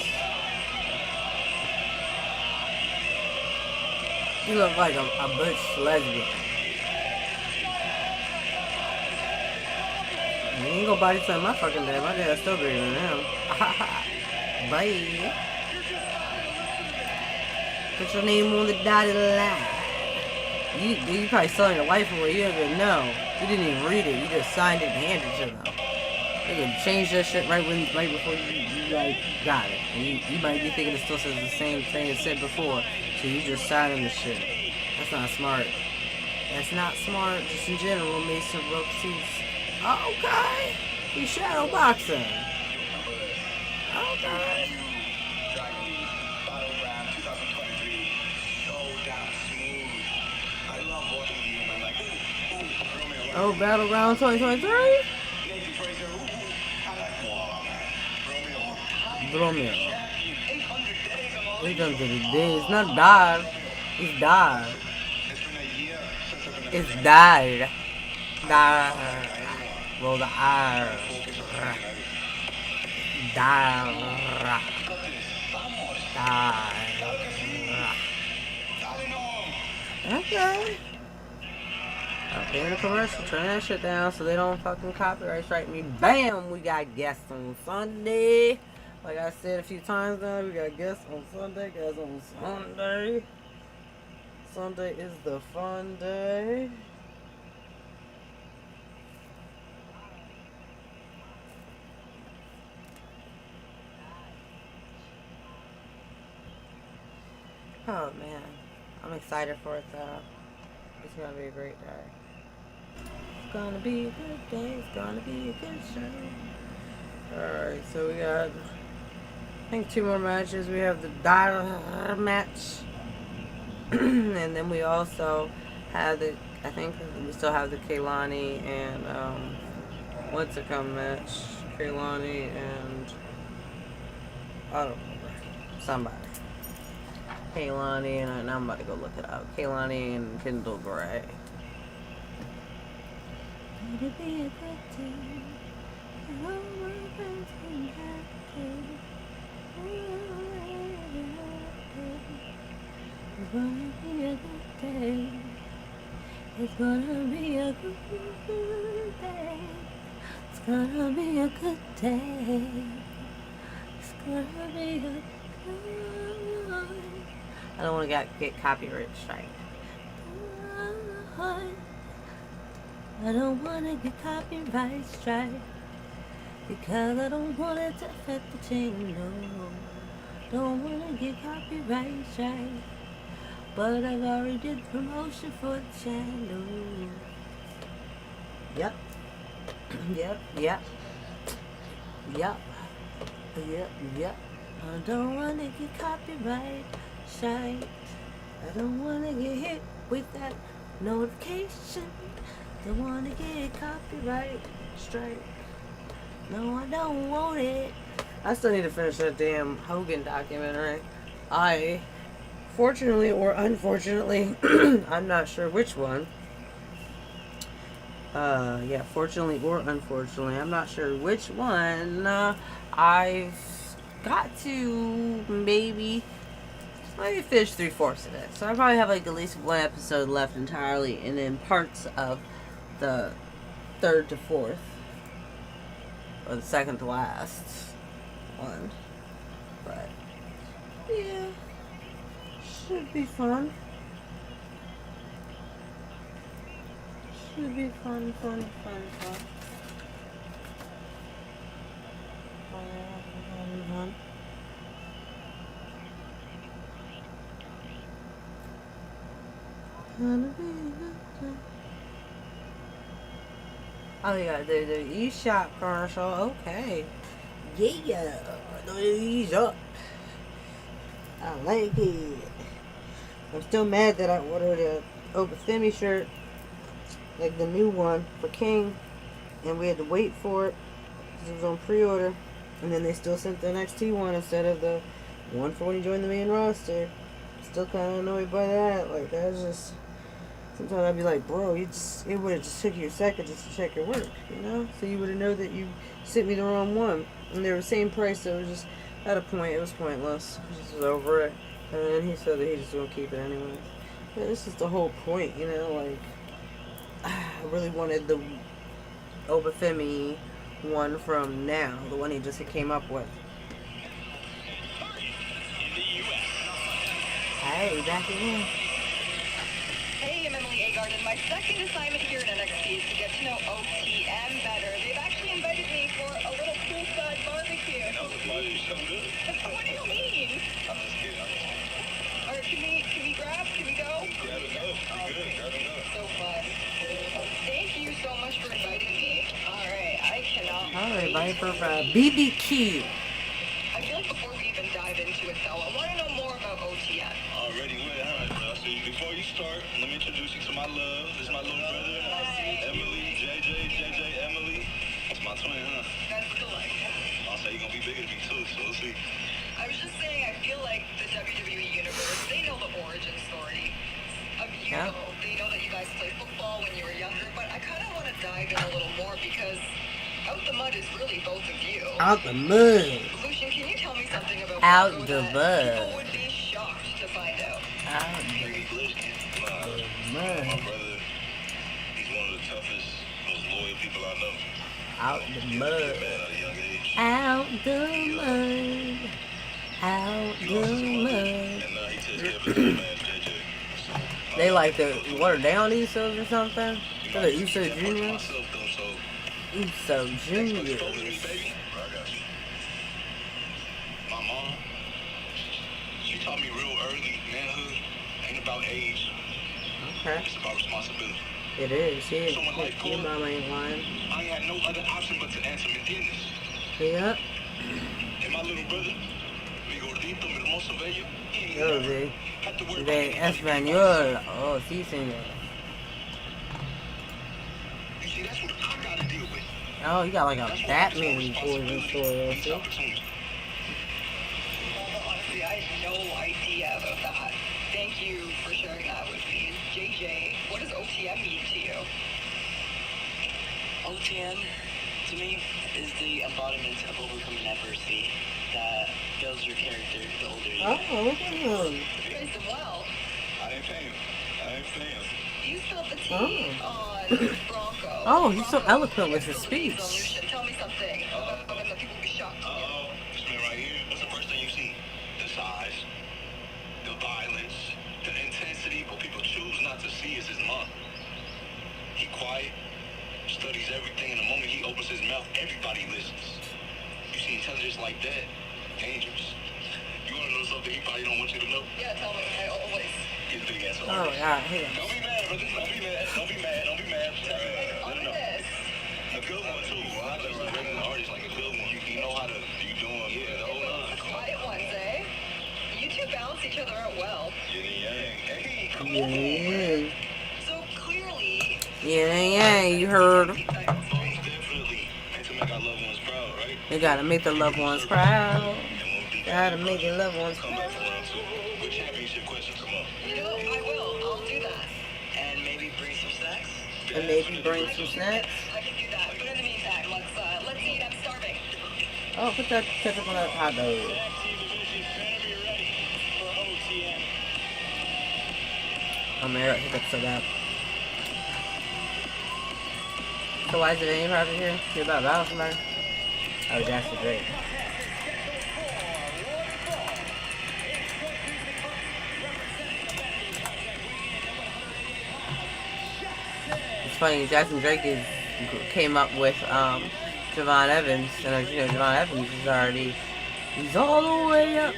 You look like a butch lesbian. You ain't gonna body slam my fucking dad. My dad's still bigger than him. Bye. Put your name on the dotted line. You probably selling your life away. You didn't even know. You didn't even read it. You just signed it and handed it to them. They can change that shit right before you like got it. And you might be thinking it still says the same thing it said before. So you just signing the shit. That's not smart. That's not smart. Just in general, Mason Brooks. Okay. He's shadow boxing. Okay. Oh, Battleground 2023? Romeo. He done did it. He's not died. He's died. It's died. Died. Roll the R. Die. Die. Okay. Okay, in the commercial, turn that shit down so they don't fucking copyright strike me. Bam! We got guests on Sunday. Like I said a few times now, we got guests on Sunday. Guys on Sunday. Sunday is the fun day. Oh man, I'm excited for it though. It's gonna be a great day. It's gonna be a good day. It's gonna be a good show. Alright, so we got, I think, 2 more matches. We have the Dyer match. And then we also have the, I think we still have the Kaylani and, what's it come match? Kaylani and, I don't remember. Somebody. Kaylani and I'm about to go look it up. Kaylani and Kendall Gray. It'll be a good day. And all my friends can happy. It's gonna be a good day. It's gonna be a good day. It's gonna be a good day. It's gonna be a good. I don't want to get copyright strike. I don't want to get copyright strike because I don't want it to affect the channel. Don't want to get copyright strike, but I've already did promotion for the channel. Yep. Yep. Yep. Yep. Yep. Yep. I don't wanna get copyright shite. I don't wanna get hit with that notification. Don't wanna get copyright strike. No, I don't want it. I still need to finish that damn Hogan documentary. I, fortunately or unfortunately, I'm not sure which one. Yeah, fortunately or unfortunately, I'm not sure which one. I've got to maybe finish 3/4 of it. So I probably have like at least one episode left entirely, and then parts of the 3rd to 4th, or the 2nd to last one. But yeah, should be fun. Should be fun. Fun. Oh yeah, the eShop commercial. Okay, yeah, ease up. I like it. I'm still mad that I ordered a Obafemi shirt, like the new one for King, and we had to wait for it because it was on pre-order, and then they still sent the NXT one instead of the one for when you join the main roster. Still kind of annoyed by that. Like, that's just, sometimes I'd be like, bro, it would have just took you a second just to check your work, you know? So you would have known that you sent me the wrong one. And they were the same price, so it was just, at a point, it was pointless. I just was over it. And then he said that he just won't keep it anyway. But this is the whole point, you know? Like, I really wanted the Obafemi one from now, the one he just came up with. Hey, back again. Hey, I'm Emily Agard, and my second assignment here at NXT is to get to know OTM better. They've actually invited me for a little poolside barbecue. No, the party's so good. What do you mean? I'm just kidding. Or can we grab? Can we go? Grab it up. Good. Grab it up. So fun. Thank you so much for inviting me. All right, I cannot Alright, wait. bye for BBQ. I feel like before we even dive into it, though, I want to know more about OTM. Already went. All right, bro. So before you start, let me introduce you to my love. This is my little brother, Emily, JJ, Emily. That's my twin, huh? That's delightful. I'll say you're gonna be bigger than me too, so we'll see. I was just saying, I feel like the WWE Universe, they know the origin story of you. Yeah. They know that you guys played football when you were younger, but I kind of want to dive in a little more because Out the Mud is really both of you. Out the mud. Lucian, can you tell me something about Out Marco the that mud. people would be shocked to find out? Out Maybe Blackest. the My mud. brother, he's one of the toughest, most loyal people I know. Out the He was a mud. good man at a young age. Out the mud. Out He lost his the mother, mud. and he takes care of his little man, JJ. So, They like the water down Usos or something? you They're might the see Uso that part Juniors? myself, though, so Uso thanks for exposing me, Juniors. baby. I got you. My mom, she taught me real early, manhood ain't about age, Okay. it's about responsibility. It is. Yeah. So when life Your called, mama ain't lying. I ain't had no other option but to answer mi entiendes. Yeah. And my little brother, mi gordito, mi hermoso bello, Oh, de, had to worry about de anybody español. Oh, sí, señor. You see, that's what I gotta deal with. Oh, you got like a That's what Batman I'm origin story, don't These you? opportunities. Well, honestly, I had no idea about that. Thank you for sharing that with me. JJ, what does OTM mean to you? OTM, to me, is the embodiment of overcoming adversity that builds your character the older you get. Oh, look at him. You praised him well. I ain't paying. You spilled the tea on Bronco. Oh, he's so Bronco, eloquent with his yes, speech. Lucian, tell me something about him that people will be shocked to hear. Uh-oh. This man right here, what's the first thing you see? The size, the violence, the intensity. What people choose not to see is his mind. He quiet, studies everything, and the moment he opens his mouth, everybody listens. You see intelligence like that, dangerous. You want to know something he probably don't want you to know? Yeah, tell me. I always. His big ass Oh, artist. God. Hey. Don't be mad, brother. Don't be mad. Don't be mad. Don't be mad. Let him know. Artist. A good one too. Not just a regular artist, like a good one. You know how to, you doing, the whole nine. Quiet ones, eh? You two balance each other out well. Yin and yang. Hey, come Yeah. So clearly, Yeah, you heard. Most definitely. And to make our loved ones proud, right? You gotta make the loved ones proud. And when we beat Gotta make the loved ones come proud. back for round two. Good championship questions, come on. you know, I will. I'll do that. And maybe bring some snacks. And maybe bring some snacks. I can do that. But in the meantime, let's eat. I'm starving. Oh, put that ketchup on that hot dog. Tag team division better be ready for OTM. I'm here. Hit up so bad. So why is it any problem here? You're about to battle somebody? Oh, that's great. It's funny, Jackson Drake came up with Javon Evans, and as you know, Javon Evans is already, he's all the way up.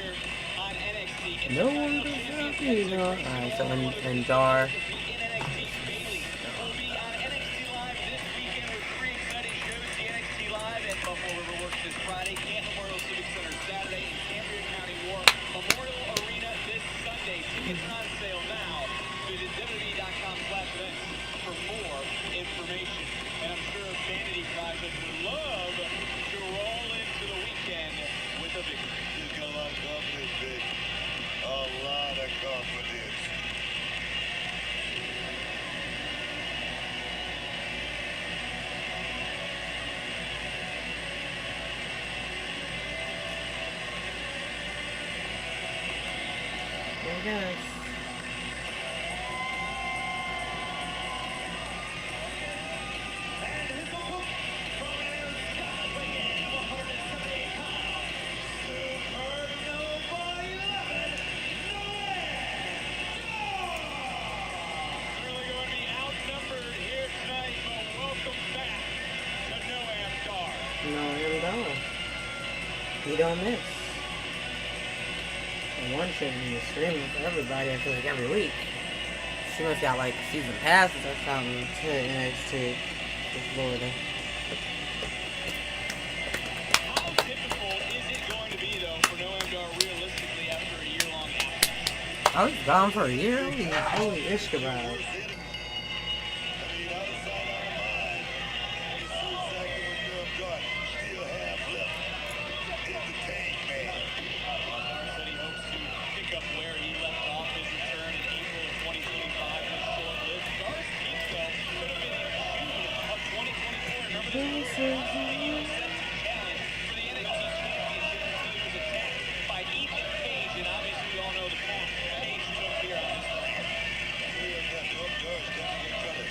On NXT. No one can stop me, you know. Alright, so and Dar. NXT Daily will be on NXT Live this weekend with 3 exciting shows. The NXT Live at Buffalo River Works this Friday, Canton Memorial Civic Center Saturday, and Cambria County War Memorial Arena this Sunday. Tickets on sale now. Visit WWE.com/events for more information. And I'm sure Vanity Project would love to roll into the weekend with a victory. He's got a lot of confidence, big. A lot of confidence. There it goes. Really going to be outnumbered here tonight, but welcome back to Noam Dar. No, him don't. He don't miss. And one should be streaming for everybody, I feel like every week. She must got like season passes or something to NXT to Florida. How difficult is it going to be, though, for Noam Dar realistically after a year-long absence? I was gone for a year. Holy Ishkabab. I mean, out of sight, out of mind. You see exactly what Durham got. Still half left in the tank, man. Dar said he hopes to pick up where he left off his return in April of 2025 was short-lived. Dar's peak, though, could have been in June of 2024. Remember the he was set to challenge for the NXT Championship until he was attacked by Ethan Page, and obviously we all know the path Page took here on this brand. Yeah, Durham Dar's definitely trying to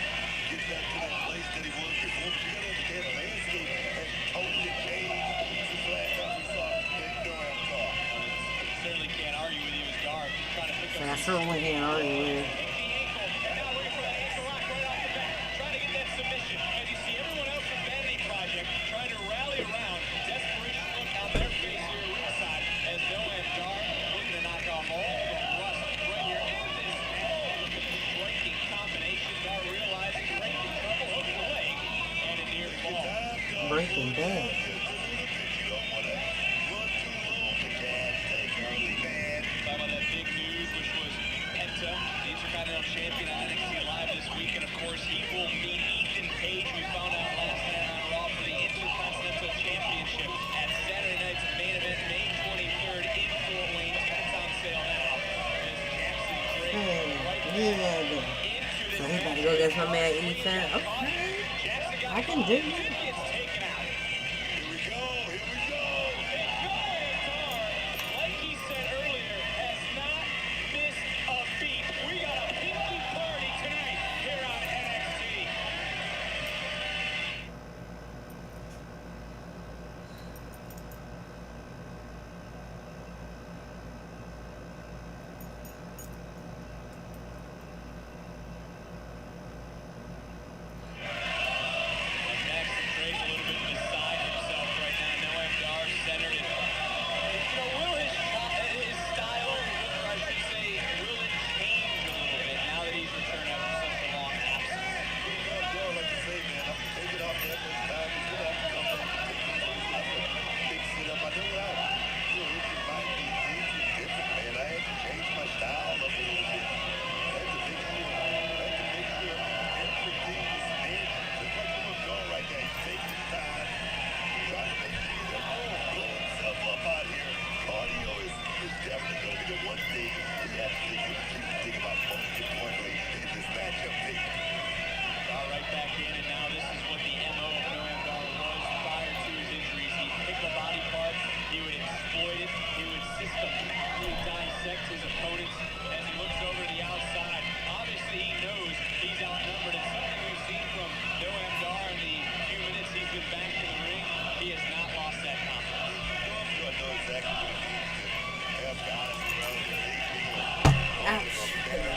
get back to that place that he was before. But you gotta understand, the landscape has totally changed since the last time we saw Big Durham Dar. Certainly can't argue with you as Dar, just trying to pick up And I certainly can't argue with. now looking for that ankle lock right off the bat, trying to get that submission. As you see everyone else from Vanity Project trying to rally around. Desperation look on their face here ringside as Noam Dar looking to knock off all the rust right here. And this look at the striking combination. Dar realizing right in trouble, hooks the leg, and a near fall. Breaking Bad. You don't want to run too long. The gas take early, man. Talking about that big news, which was Penta, the Intercontinental Champion on NXT Live this week, and of course he will meet Ethan Page. We found out last night on Raw for the Intercontinental Championship at Saturday night's main event, May 23rd in Fort Wayne. Tickets on sale now. As Jackson Drake right Yeah. into So this he about to go against my man Ethan. Okay. Jackson got I can do it. gets taken out. Here we go. Here we go. Like he said earlier, has not missed a beat. We got a pinky party tonight here on NXT. Jackson Drake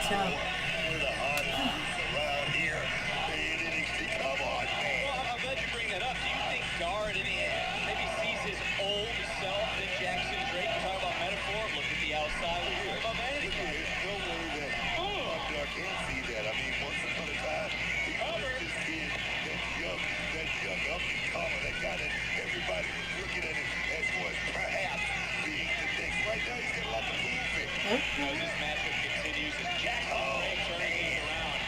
too. We're the hottest around here in NXT. Come on, man. Well, I'm glad you bring that up. Do you think Dar maybe sees his old self in Jackson Drake? You talk about metaphor. Look at the outside. Look at about vanity. There's no way that Dar can't see that. I mean, once upon a time, he was this kid, that young up and comer, that guy that everybody was looking at him as was perhaps being the next. Right now, he's got a lot to prove it. As this matchup continues, as Jackson Drake turning things around,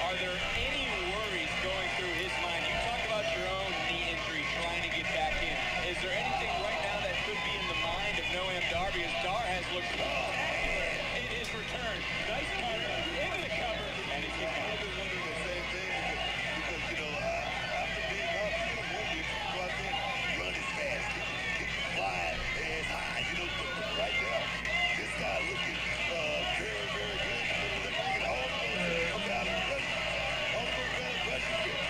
are there any worries going through his mind? You talk about your own knee injury, trying to get back in. Is there anything right now that could be in the mind of Noam Dar? Because Dar has looked spectacular in his return. Nice cutter into the cover, and it's kicked out. I've been wondering the same thing because you know, after being out, you know, when you go out there and run as fast, you can fly as high, you know, but right now, this guy looking very, very good. They're making all those valid rushes. All those valid rushes here.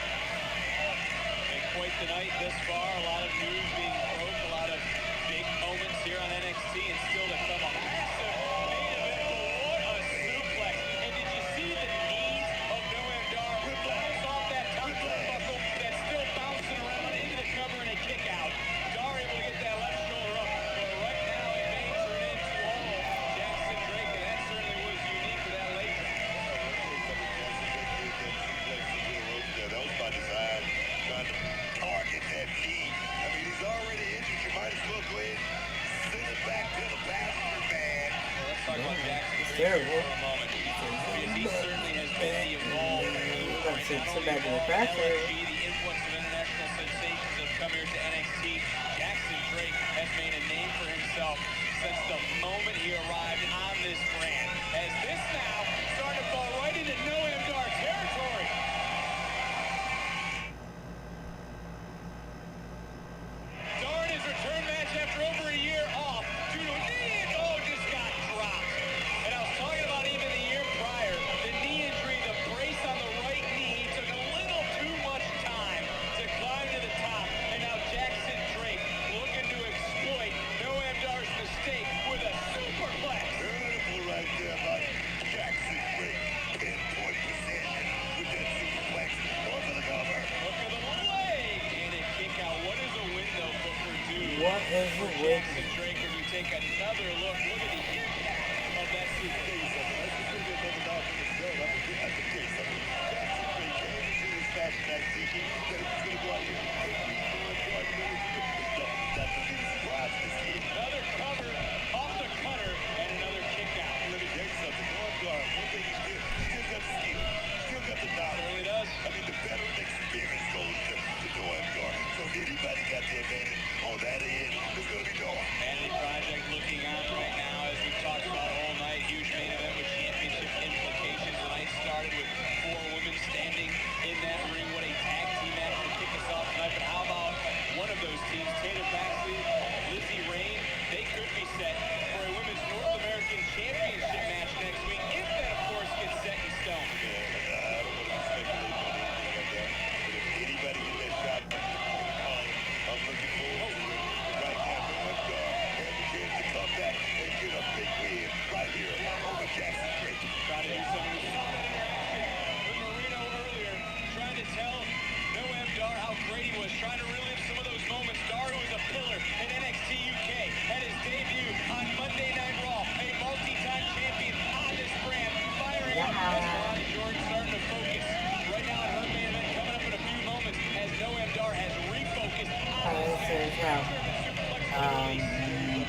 And quite the night thus far. A lot of news being broke, a lot of big moments here on NXT, and still to come a massive main event. But what a suplex! And did you see the knees of Noam Dar bounce off that top turnbuckle that's still bouncing around into the cover and a kick out? Dar able to get that left shoulder up, but right now it may turn into all Jackson Drake, and that certainly was unique for that late. That was by design, trying to target that knee. I mean, he's already injured. You might as well go ahead and send it back to the passenger, man. Well, let's talk about Jackson Drake terrible. for a moment. Because he certainly has been the evolved Sit back in the crowd. the influx of international sensations have come here to NXT. Jackson Drake has made a name for himself since the moment he arrived on this brand. As this now starting to fall right into Noam Dar territory. Dar in his return match after over a year off due to a knee injury. Oh, just got dropped. And I was talking about even the year prior, the knee injury, the brace on the right knee took a little too much time to climb to the top. And now Jackson Drake looking to exploit Noam Dar's mistake with a superplex. Beautiful right there by Jackson Drake. Pinpoint precision with that superplex. Over the cover. Look at the leg and a kick out. What is a window Booker do? What is for a Jackson Drake as we take another look? Look at the impact of that superplex. Another cover off the cutter and another kick out. Certainly does. I mean, the veteran experience goes to Noam Dar. So if anybody got the advantage on that end, it's going to be Dar. Vanity Project looking on right now as we've talked about all night. Huge main event with championship implications. The night started with 4 women standing in that ring. What a tag team match to kick us off tonight. But how about one of those teams, Taylor Baxley, Lizzie Rain? They could be set for a women's North American Championship match next week, if that, of course, gets set in stone. I don't want to speculate on anything like that. But if anybody get that shot, I'm looking forward to it. Right now, Noam Dar has a chance to come back and get a big win right here over Jackson Drake. Try to do some of the solid interaction with Marino earlier, trying to tell Noam Dar how great he was, trying to relive some of those moments. Dar, who was a pillar in NXT UK, had his debut on Monday Night Raw, a multi-time champion on this brand, firing up as Ronnie Jordan starting to focus. Right now at her main event, coming up in a few moments, as Noam Dar has refocused on his superplex abilities.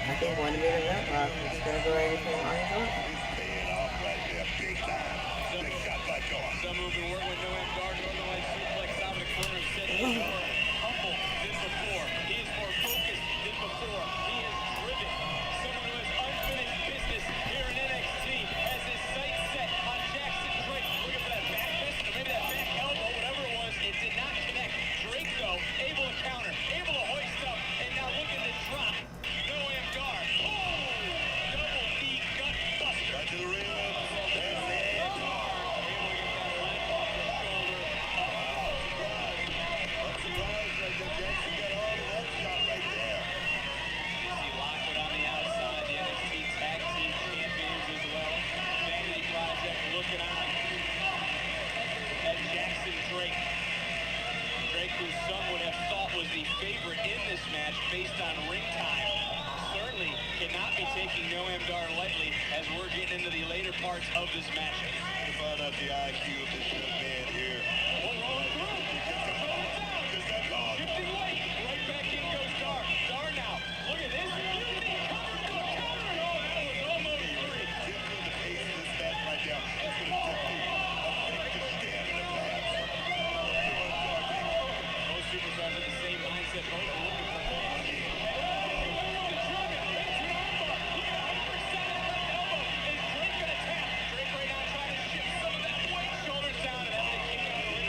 I think one of the event rock is going to go right into Ronnie Jordan. He's paying off right there, big time. Big shot by Dar. Some moving work with Noam Dar, Northern Lights suplex out of the corner, said he is more humble than before. He is more focused than before. He is driven. Someone who has unfinished business here in NXT has his sights set on Jackson Drake. Looking for that back fist, or maybe that back elbow, whatever it was. It did not connect. Drake, though, able to counter, able to hoist up, and now looking to drop Noam Dar. Oh! Double knee gut buster. Drake. Drake, who some would have thought was the favorite in this match based on ring time, certainly cannot be taking Noam Dar lightly as we're getting into the later parts of this match. To find out the IQ of this young man here. Shifting weight, right back in goes Dar. Dar now, look at this. Cover. Oh, that was almost three. Just in the pace of this match right now. That's going to affect the stamina perhaps. Most superstars have the same mindset. Both are looking for Drake right now trying to shift some of that weight. Shoulders down and having to kick out of the ring.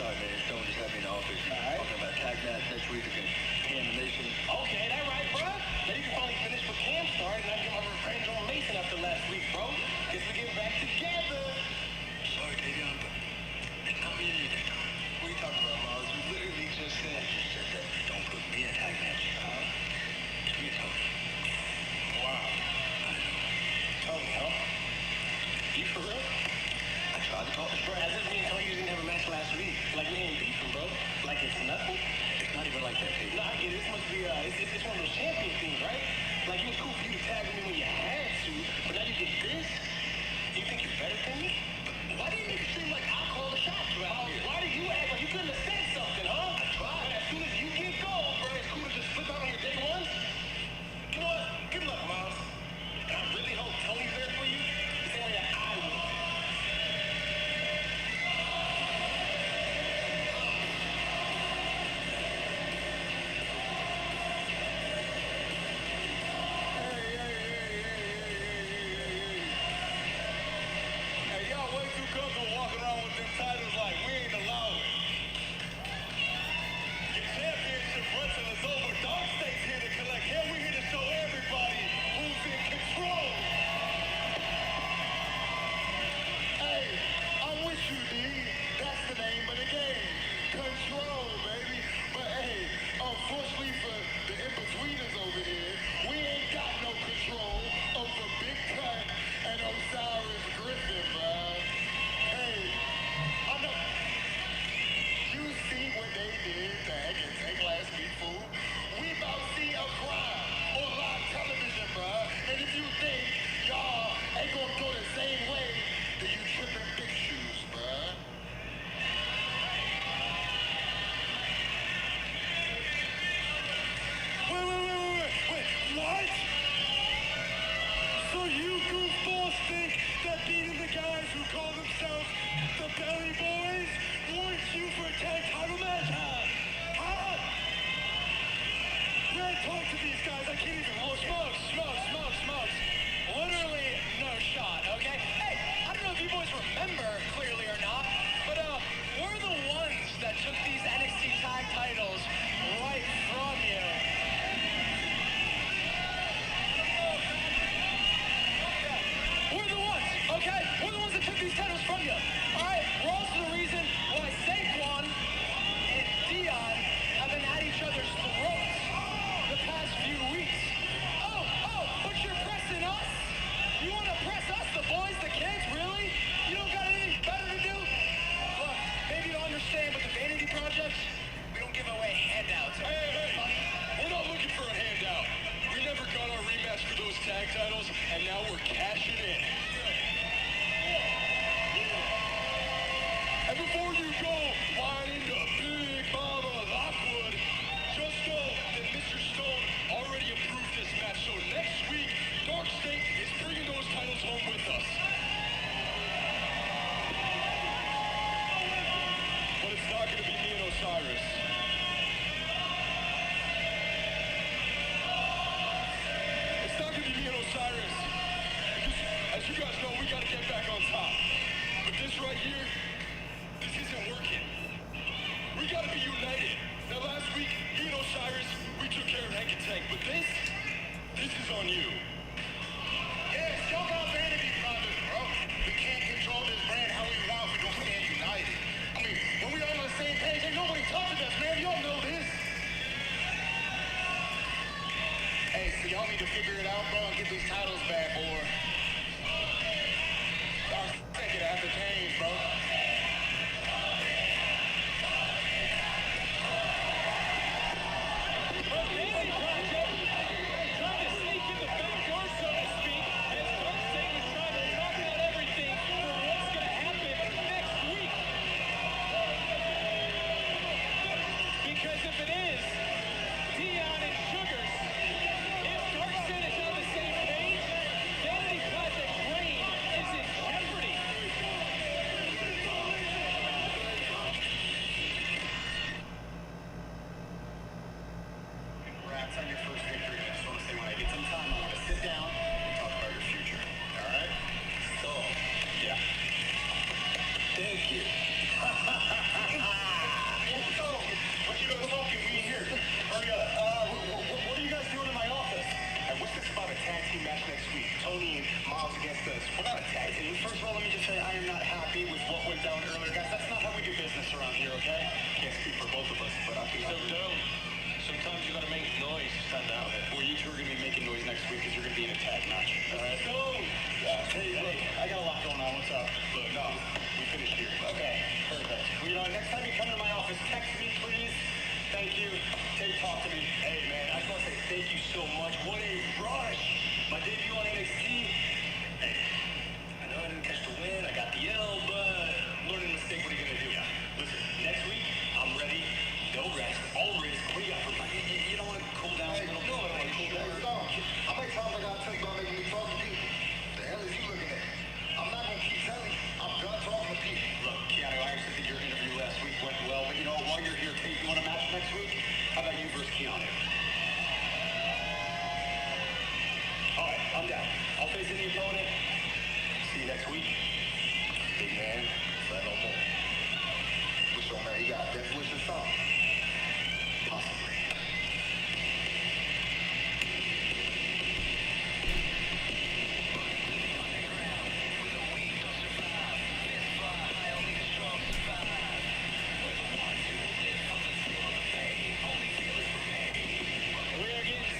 Sorry, man. Don't just have me in the office. All right. Talking about tag match next week against Domination. Okay, that right, bro? Now you can finally finish what Cam started, and I get my revenge on Mason after last week, bro. Guess we're getting back together. Sorry, Davion, but it's not me and you this time. What are you talking about, Miles? You literally just said. You said that don't put me in a tag match. It's me and Tony. Wow. I know. Tony, huh? You for real? I tried to talk to Bro, as if me and Tony didn't have a match last week. Like, we ain't beefing, bro. Like, it's nothing? It's not even like that, Davion. No, I get it. This must be, it's one of those champion things, right? Like, it was cool for you to tag with me when you had to, but now you get this? You think you're better than me? Why do you make it seem like I call the shots around here? Why do you act like you couldn't have said something, huh? I tried. But as soon as you get gold, bro, it's cool to just flip out on your day ones. You know what? Good luck, Miles. And I really hope Tony's there for you the same way that I will. Hey, y'all way too comfortable walking around with them titles like we ain't allowed it. Your championship wrestling is over. Dog State's here to collect. Here we here to show everybody who's in control. Hey, I'm with you, D. That's the name of the game. Control, baby. But hey, unfortunately for the in-betweeners over here, we ain't got no control over Big Cut and Osiris Griffin, bruh. Hey, I know. You see what they did to Hagen Tank last week, fool? We about to see a crime on live television, bruh. And if you think y'all ain't gonna go the same way, then you tripping big shoes, bruh. Wait, what? So you goofballs think that beating the guys who call themselves the Belly Boys warrants you for a tag title match? Huh? Man, talk to these guys. I can't even look. Smokes. Literally no shot, okay? Hey, I don't know if you boys remember clearly or not, but we're the ones that took these NXT tag titles right from you. We're the ones, okay? We're the ones that took these titles from you. All right, we're also the reason why Saquon and Dion have been at each other's throats the past few weeks. Oh, but you're pressing us? You want to press us, the boys, the kids, really? You don't got anything better to do? Look, maybe you don't understand, but the Vanity Projects, we don't give away handouts. Hey, we're not looking for a handout. We never got our rematch for those tag titles, and now we're cashing in. And before you go whining to Big Mama Lockwood, just know that Mr. Stone already approved this match, so next week, Dark State is bringing those titles home with us. But it's not going to be me and Osiris. It's not going to be me and Osiris. Because, as you guys know, we got to get back on top. But this right here, this isn't working. We got to be united. Now, last week, me and Osiris, we took care of Hank and Tank. But this is on you. Yeah, it's your vanity project, bro. We can't control this brand how we want if we don't stand united. I mean, when we all on the same page, ain't nobody touching us, man. Y'all know this. Hey, so y'all need to figure it out, bro, and get these titles back, or y'all take it after change, bro. Vanity Project trying to sneak in the back door, so to speak, as Dark State was trying to talk about everything for what's going to happen next week. Because if it is Dion and Sugars, if Dark State is on the same page, Vanity Project's reign is in jeopardy. Congrats on your first victory. I just want to say when I get some time, I want to sit down and talk about your future. All right? So, yeah. Thank you. hurry up. What are you guys doing in my office? And what's this about a tag team match next week? Tony and Miles against us. We're not a tag team. First of all, let me just say I am not happy with what went down earlier. Guys, that's not how we do business around here, okay? Can't speak for both of us, but I think... So, don't. Sometimes you gotta make noise to stand out here. Well, you two are gonna be making noise next week because you're gonna be in a tag match. Alright? So, hey, look, I got a lot going on. What's up? Look, no, we finished here. Okay, perfect. Well, you know, next time you come to my office, text me, please. Thank you. Talk to me. Hey, man, I just want to say thank you so much. What a rush. My debut on NXT. Hey, I know I didn't catch the win. I got the L, but learning a mistake, what are you going to do? Listen, next week, I'm ready. No rest. All risk. What do you got for me? You don't want to cool down a little bit? No, I don't want to cool down. How many times I got to tell you about making me talk to people? The hell is you looking at? I'm not going to keep telling you. I'm done talking to people. Look, Keanu, I actually think your interview last week went well, but you know, while you're here, Kate, you want a match next week? How about you versus Keanu? All right, I'm down. I'll face any opponent. See you next week. Big man, say no more. What's your man? You got Death Wish or something? Possibly.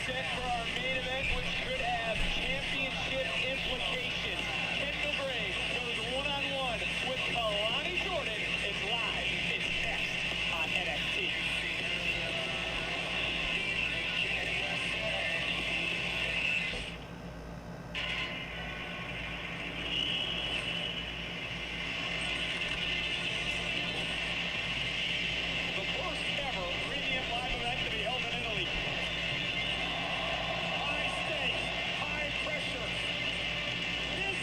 Set for our main event, which could have championship implications. Kendall Gray goes one-on-one with Kalani Jordan. It's live. It's next on NXT. The first ever premium live event to be held in Italy. High stakes, high pressure. This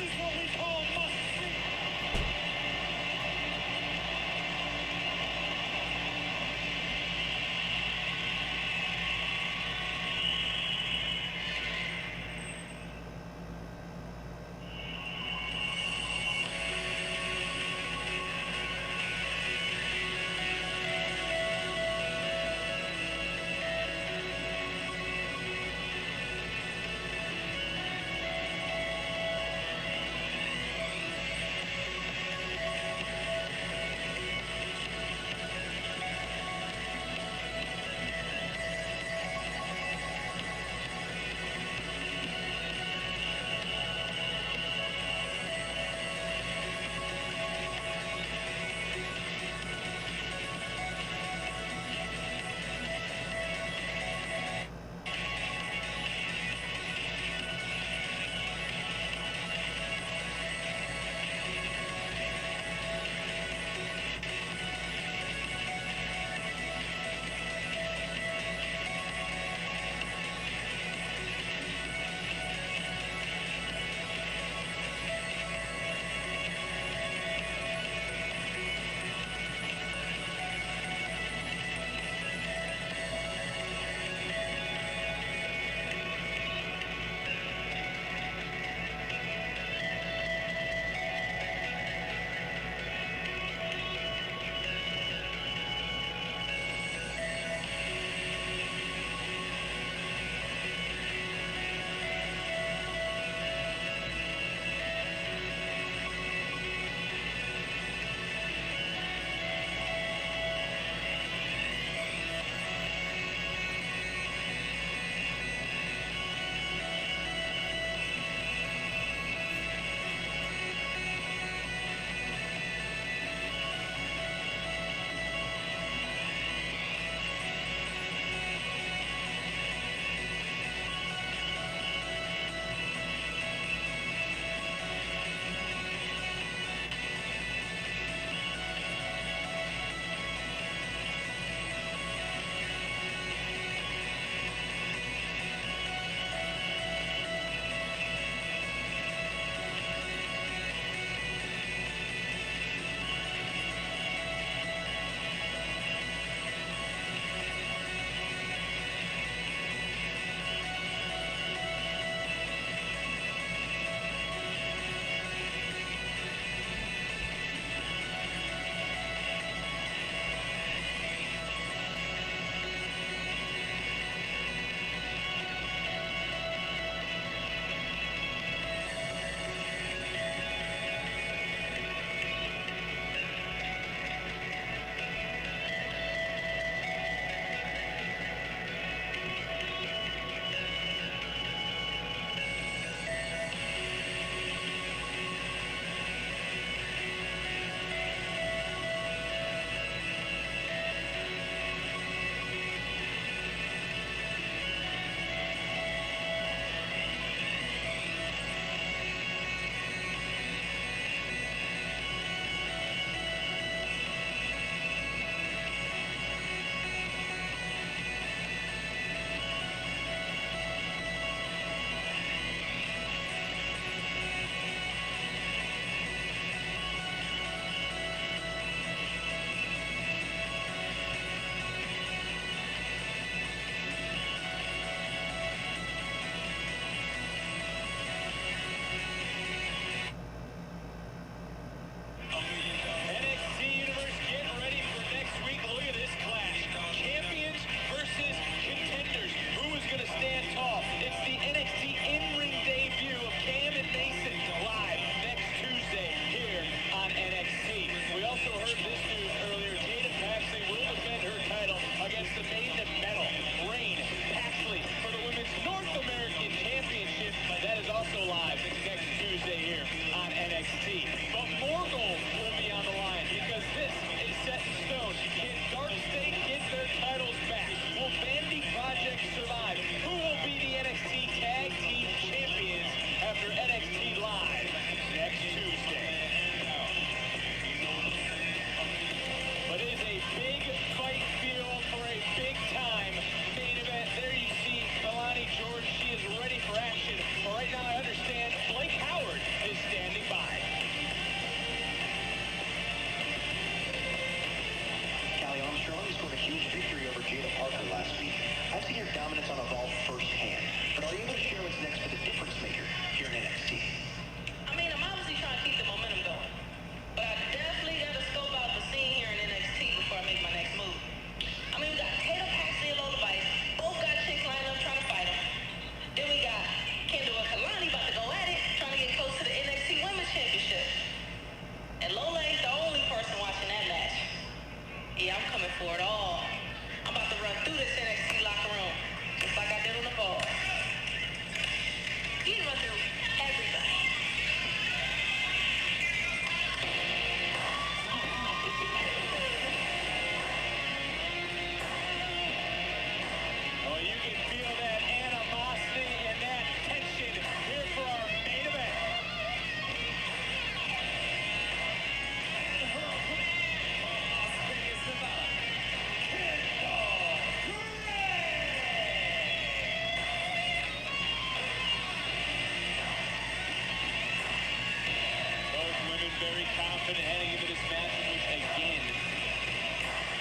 confident heading into this match, which again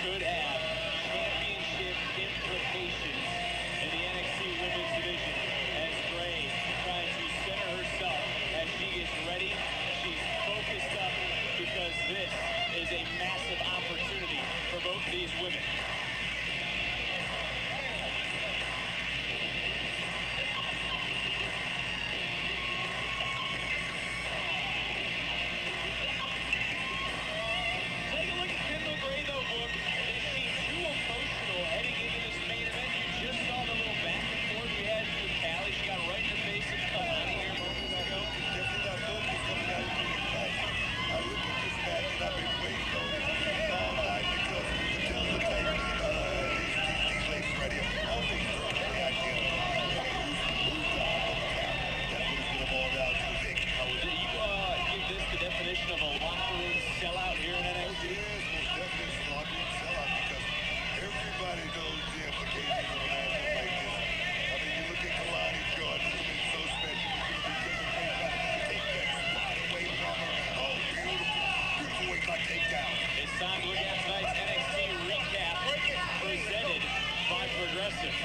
could have championship implications in the NXT Women's Division. As Gray trying to center herself as she gets ready. She's focused up because this is a massive opportunity for both these women. Take a look at Kendall Gray, though, Book. Is she too emotional heading into this main event? You just saw the little back and forth we had with Callie. She got right in the face of Kalani here moments ago. Definitely not focused coming out of this match. I look at this match and I've been waiting on it all night because the teletype, these ladies right here, all things are okay. I can't. Who's the top of the town? That's what it's going to boil down to, Vic. You give this the definition of a locker room sellout here in NXT? Yes, most definitely it's a locker room sellout because everybody knows the implications of a match like this. I mean, you look at Kalani Jordan, who's been so special, who's going to be taking great time to take that spot away from her. Oh, beautiful, beautiful way by takedown. It's time to look at tonight's NXT recap presented by Progressive.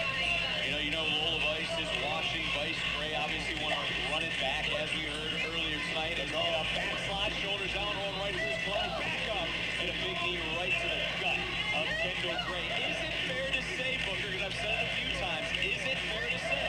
You know, Lola Vice is washing Vice Gray. Obviously want to run it back as we heard earlier tonight. As we get a backslide, shoulders down, rolling right through his body, back up, and a big knee right to the gut of Kendall Gray. Is it fair to say, Booker, because I've said it a few times, is it fair to say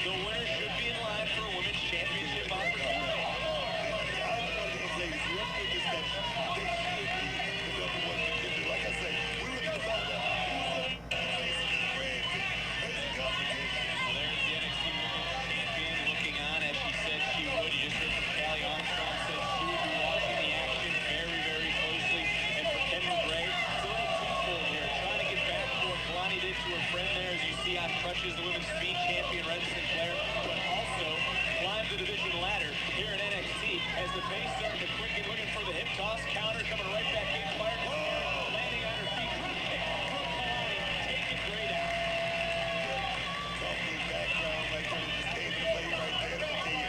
the winner should be in line for a women's championship opportunity? I'm one of these ladies who have this match. They should be the number one contender. Like I say, we're looking to find out who's going to face the grand face the competition. Well, there's the NXT Women's Champion looking on as she said she would. You just heard from Callie Armstrong said she would be watching the action very, very closely. And for Kendall Gray, it's a little twofold here. Trying to get back to what Kalani did to her friend there, as you see on crutches, the women's speed champion, Red Sinclair, but also climb the division ladder here in NXT as the base starting to quicken, looking for the hip toss, counter coming right back in, fired to Sarah, landing on her feet, drop kick from Kalani, taking Gray down. Talk to his background right there. Just came to play right there. Let me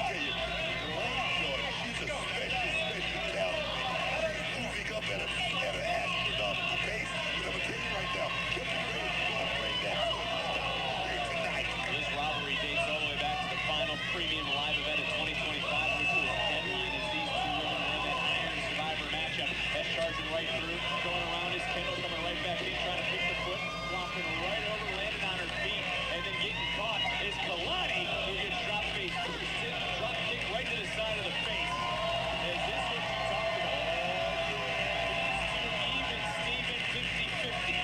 tell you, Kalani Jordan, she's a special talent. She's moving up at an astronomical pace. But I'm going to tell you right now, Kendall Gray is going to bring that to here tonight. This rivalry dates all the way back to the final premium live event of 2025, which was Deadline, as these two women were in that Iron Survivor matchup. That's charging right through, going around is Kendall, coming right back in, trying to pick the foot, flopping right over, landing on her feet, and then getting caught is Kalani, who gets drop face first, drop kick right to the side of the face. Is this what you talked about? These two even, Steven, 50-50.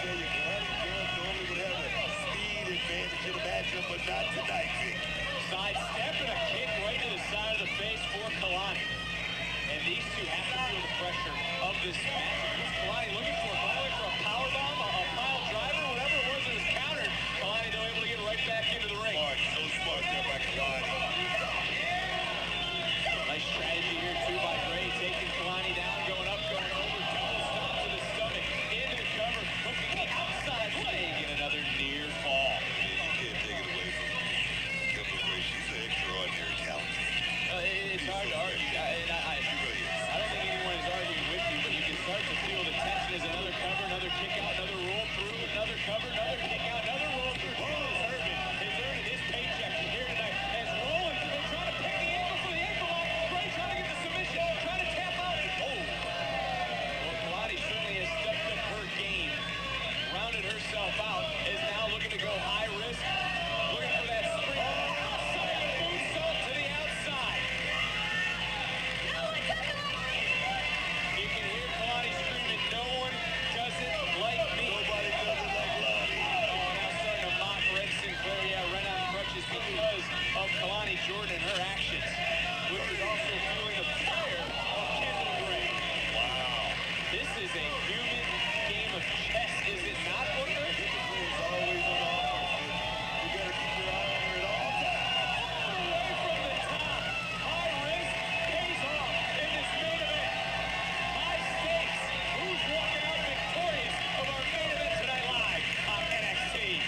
Tell you, Kalani Jordan normally would have a speed advantage in the matchup, but not tonight, Vic. Sidestep and a kick right to the side of the face for Kalani. And these two have to feel the pressure of this match. Who's Kalani looking for? Kalani for a powerbomb, a pile driver, whatever it was that was countered. Kalani though able to get right back into the ring. Smart, so smart there by Kalani. Nice strategy here too by Gray, taking Kalani down, going up, going over, double stop to the stomach, into the cover, hooking the outside leg, and another near fall. You can't take it away from Kendall Gray. She's an extraordinary talent. It's hard to argue. I don't think anyone is arguing with you, but you can start to feel the tension as another cover, another kick out, another roll through, another cover, another kick out, another roll through. Is earning his paycheck here tonight as Rollins is trying to pick the ankle for the ankle lock. Gray trying to get the submission, trying to tap out. Oh! Well, Kalani certainly has stepped up her game, rounded herself out, is now looking to go high risk, looking for that spring. Outside the moonsault to the outside. You can hear Kalani screaming, "No one does it like me." Nobody does it like Kalani. Oh, now starting to mock Red Sinclair. Yeah, right on crutches because of Kalani Jordan and her actions, which is also fueling the fire of Kendall Gray. Wow. This is a human game of chess, is it not, Booker? It's always on offense. You got to keep your eye on her at all times. Away from the top. High risk pays off in this main event. High stakes. Who's walking out victorious of our main event tonight live on NXT?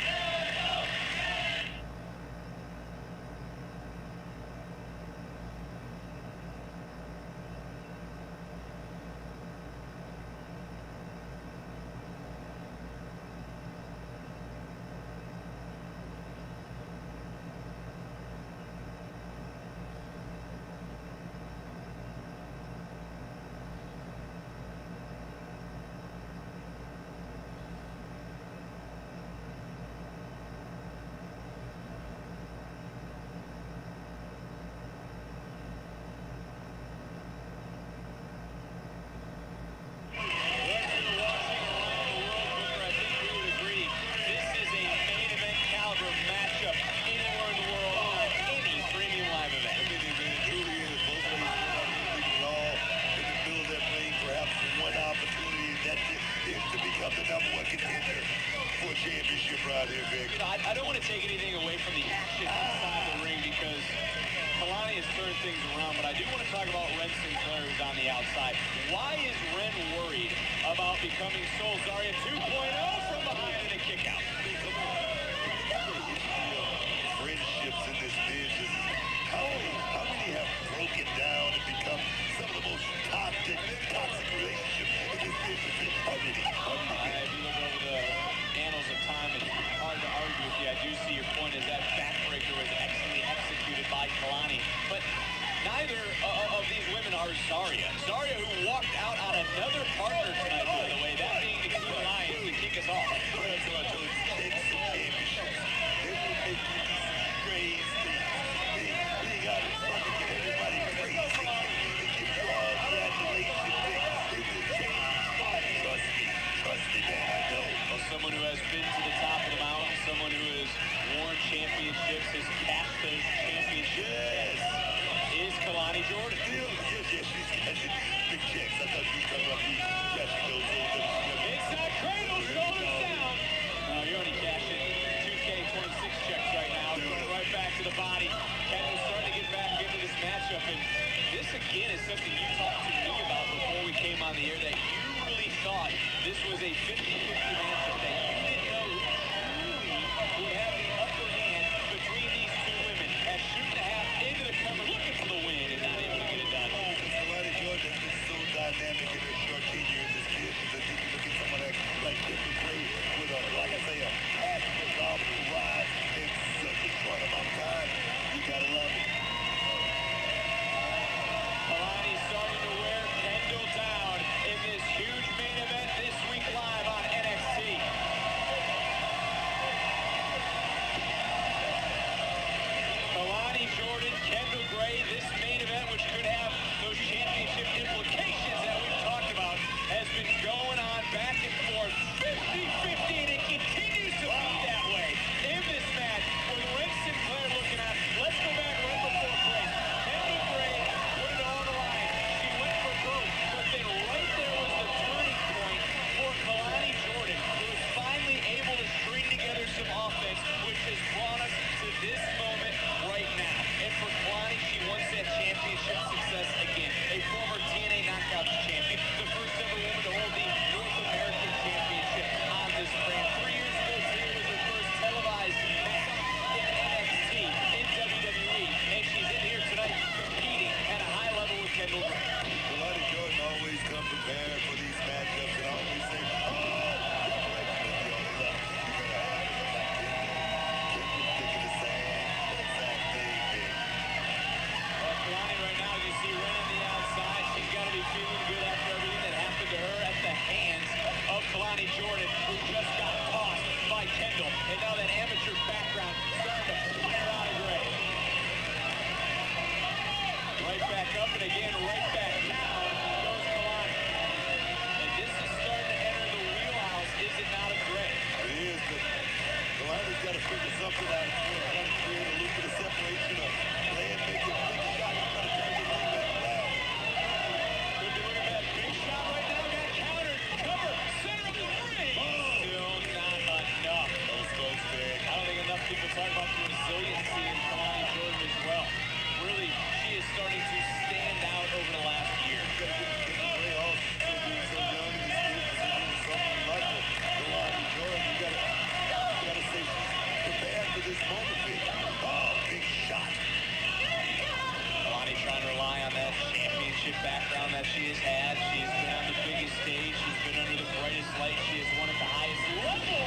becoming Soul Zarya 2.0 from behind and a kick out. Friendships in this business. How many have broken down and become some of the most toxic relationships in this business? How many? If you look over the annals of time, it's hard to argue with you. I do see your point as that backbreaker was excellently executed by Kalani. But neither of these women are Zarya. Zarya, who walked out on another partner tonight, by the way, that being the Key Lions to kick us off. That's what I told you. Take some championships. They will make you do strange things. Being out in front of everybody crazy. They give you all the adulation things. They will change. Trust me, man, I know. Well, someone who has been to the top of the mountain, someone who has worn championships, has cashed those championships. Is Kalani Jordan. Yes, she's catching big checks. I thought you were talking about me catching those little Big side cradle, shoulders down. No, you're only cashing 2K26 checks right now. Going right back to the body. Kendall's starting to get back into this matchup. And this, again, is something you talked to me about before we came on the air, that you really thought this was a 50-50 matchup, that you didn't know who truly would have the upper hand between these two women. As Shoot and a Half into the cover, looking for the win and not able to get it done. Kalani Jordan has been so dynamic in her short tenure in this business. I think you look at someone like Chemo Queen with a, like I say, a passion, phenomenal rise in such a short amount of time. You gotta love it. Kalani starting to wear Kendall down in this huge main event this week live on NXT. Kalani Jordan, Kendall Gray, this main event, which could have those championship implications that we've talked about, has been going on back and forth, 50-50, and it continues to be that way. In this match, with Ren Sinclair looking on, let's go back right before break. Kendall Gray put it on the line. She went for broke, but then right there was the turning point for Kalani Jordan, who was finally able to string together some offense, which has brought us to this moment right now. And for Kalani, she wants that championship success again. A former TNA Knockouts champion, the first ever woman to hold the North American Championship on this brand. 3 years ago, today was her first televised match in NXT, in WWE, and she's in here tonight competing at a high level with Kendall Gray. Kalani Jordan always come prepared for these matchups and always say, preparation is the only luck you're gonna have. Kendall's thinking the same exact thing, man. Well, Kalani right now, you see Ren on the outside. She's got to be feeling good after everything that happened to her at the hands of Kalani Jordan, who just got tossed by Kendall. And now that amateur background starting to fire out of Gray. Right back up and again, right back down goes Kalani. And this is starting to enter the wheelhouse, is it not, of Gray? It is, but Kalani's got to figure something out. He's got to create a little bit of separation of land, making big shots. He's got to turn this thing back around. Could be looking at that big shot right now. Got countered. Cover. Center of the ring. Still not enough. Those folks, man. I don't think enough people talk about the resiliency in Kalani Jordan as well. Really, she is starting to stand out over the last year. Ray also still being so young in this business and doing something like it. Kalani Jordan, you gotta say she's prepared for this moment, big. Oh, big shot. Kalani trying to rely on that championship background that she has had. She's been on the biggest stage. She's been under the brightest light. She has won at the highest level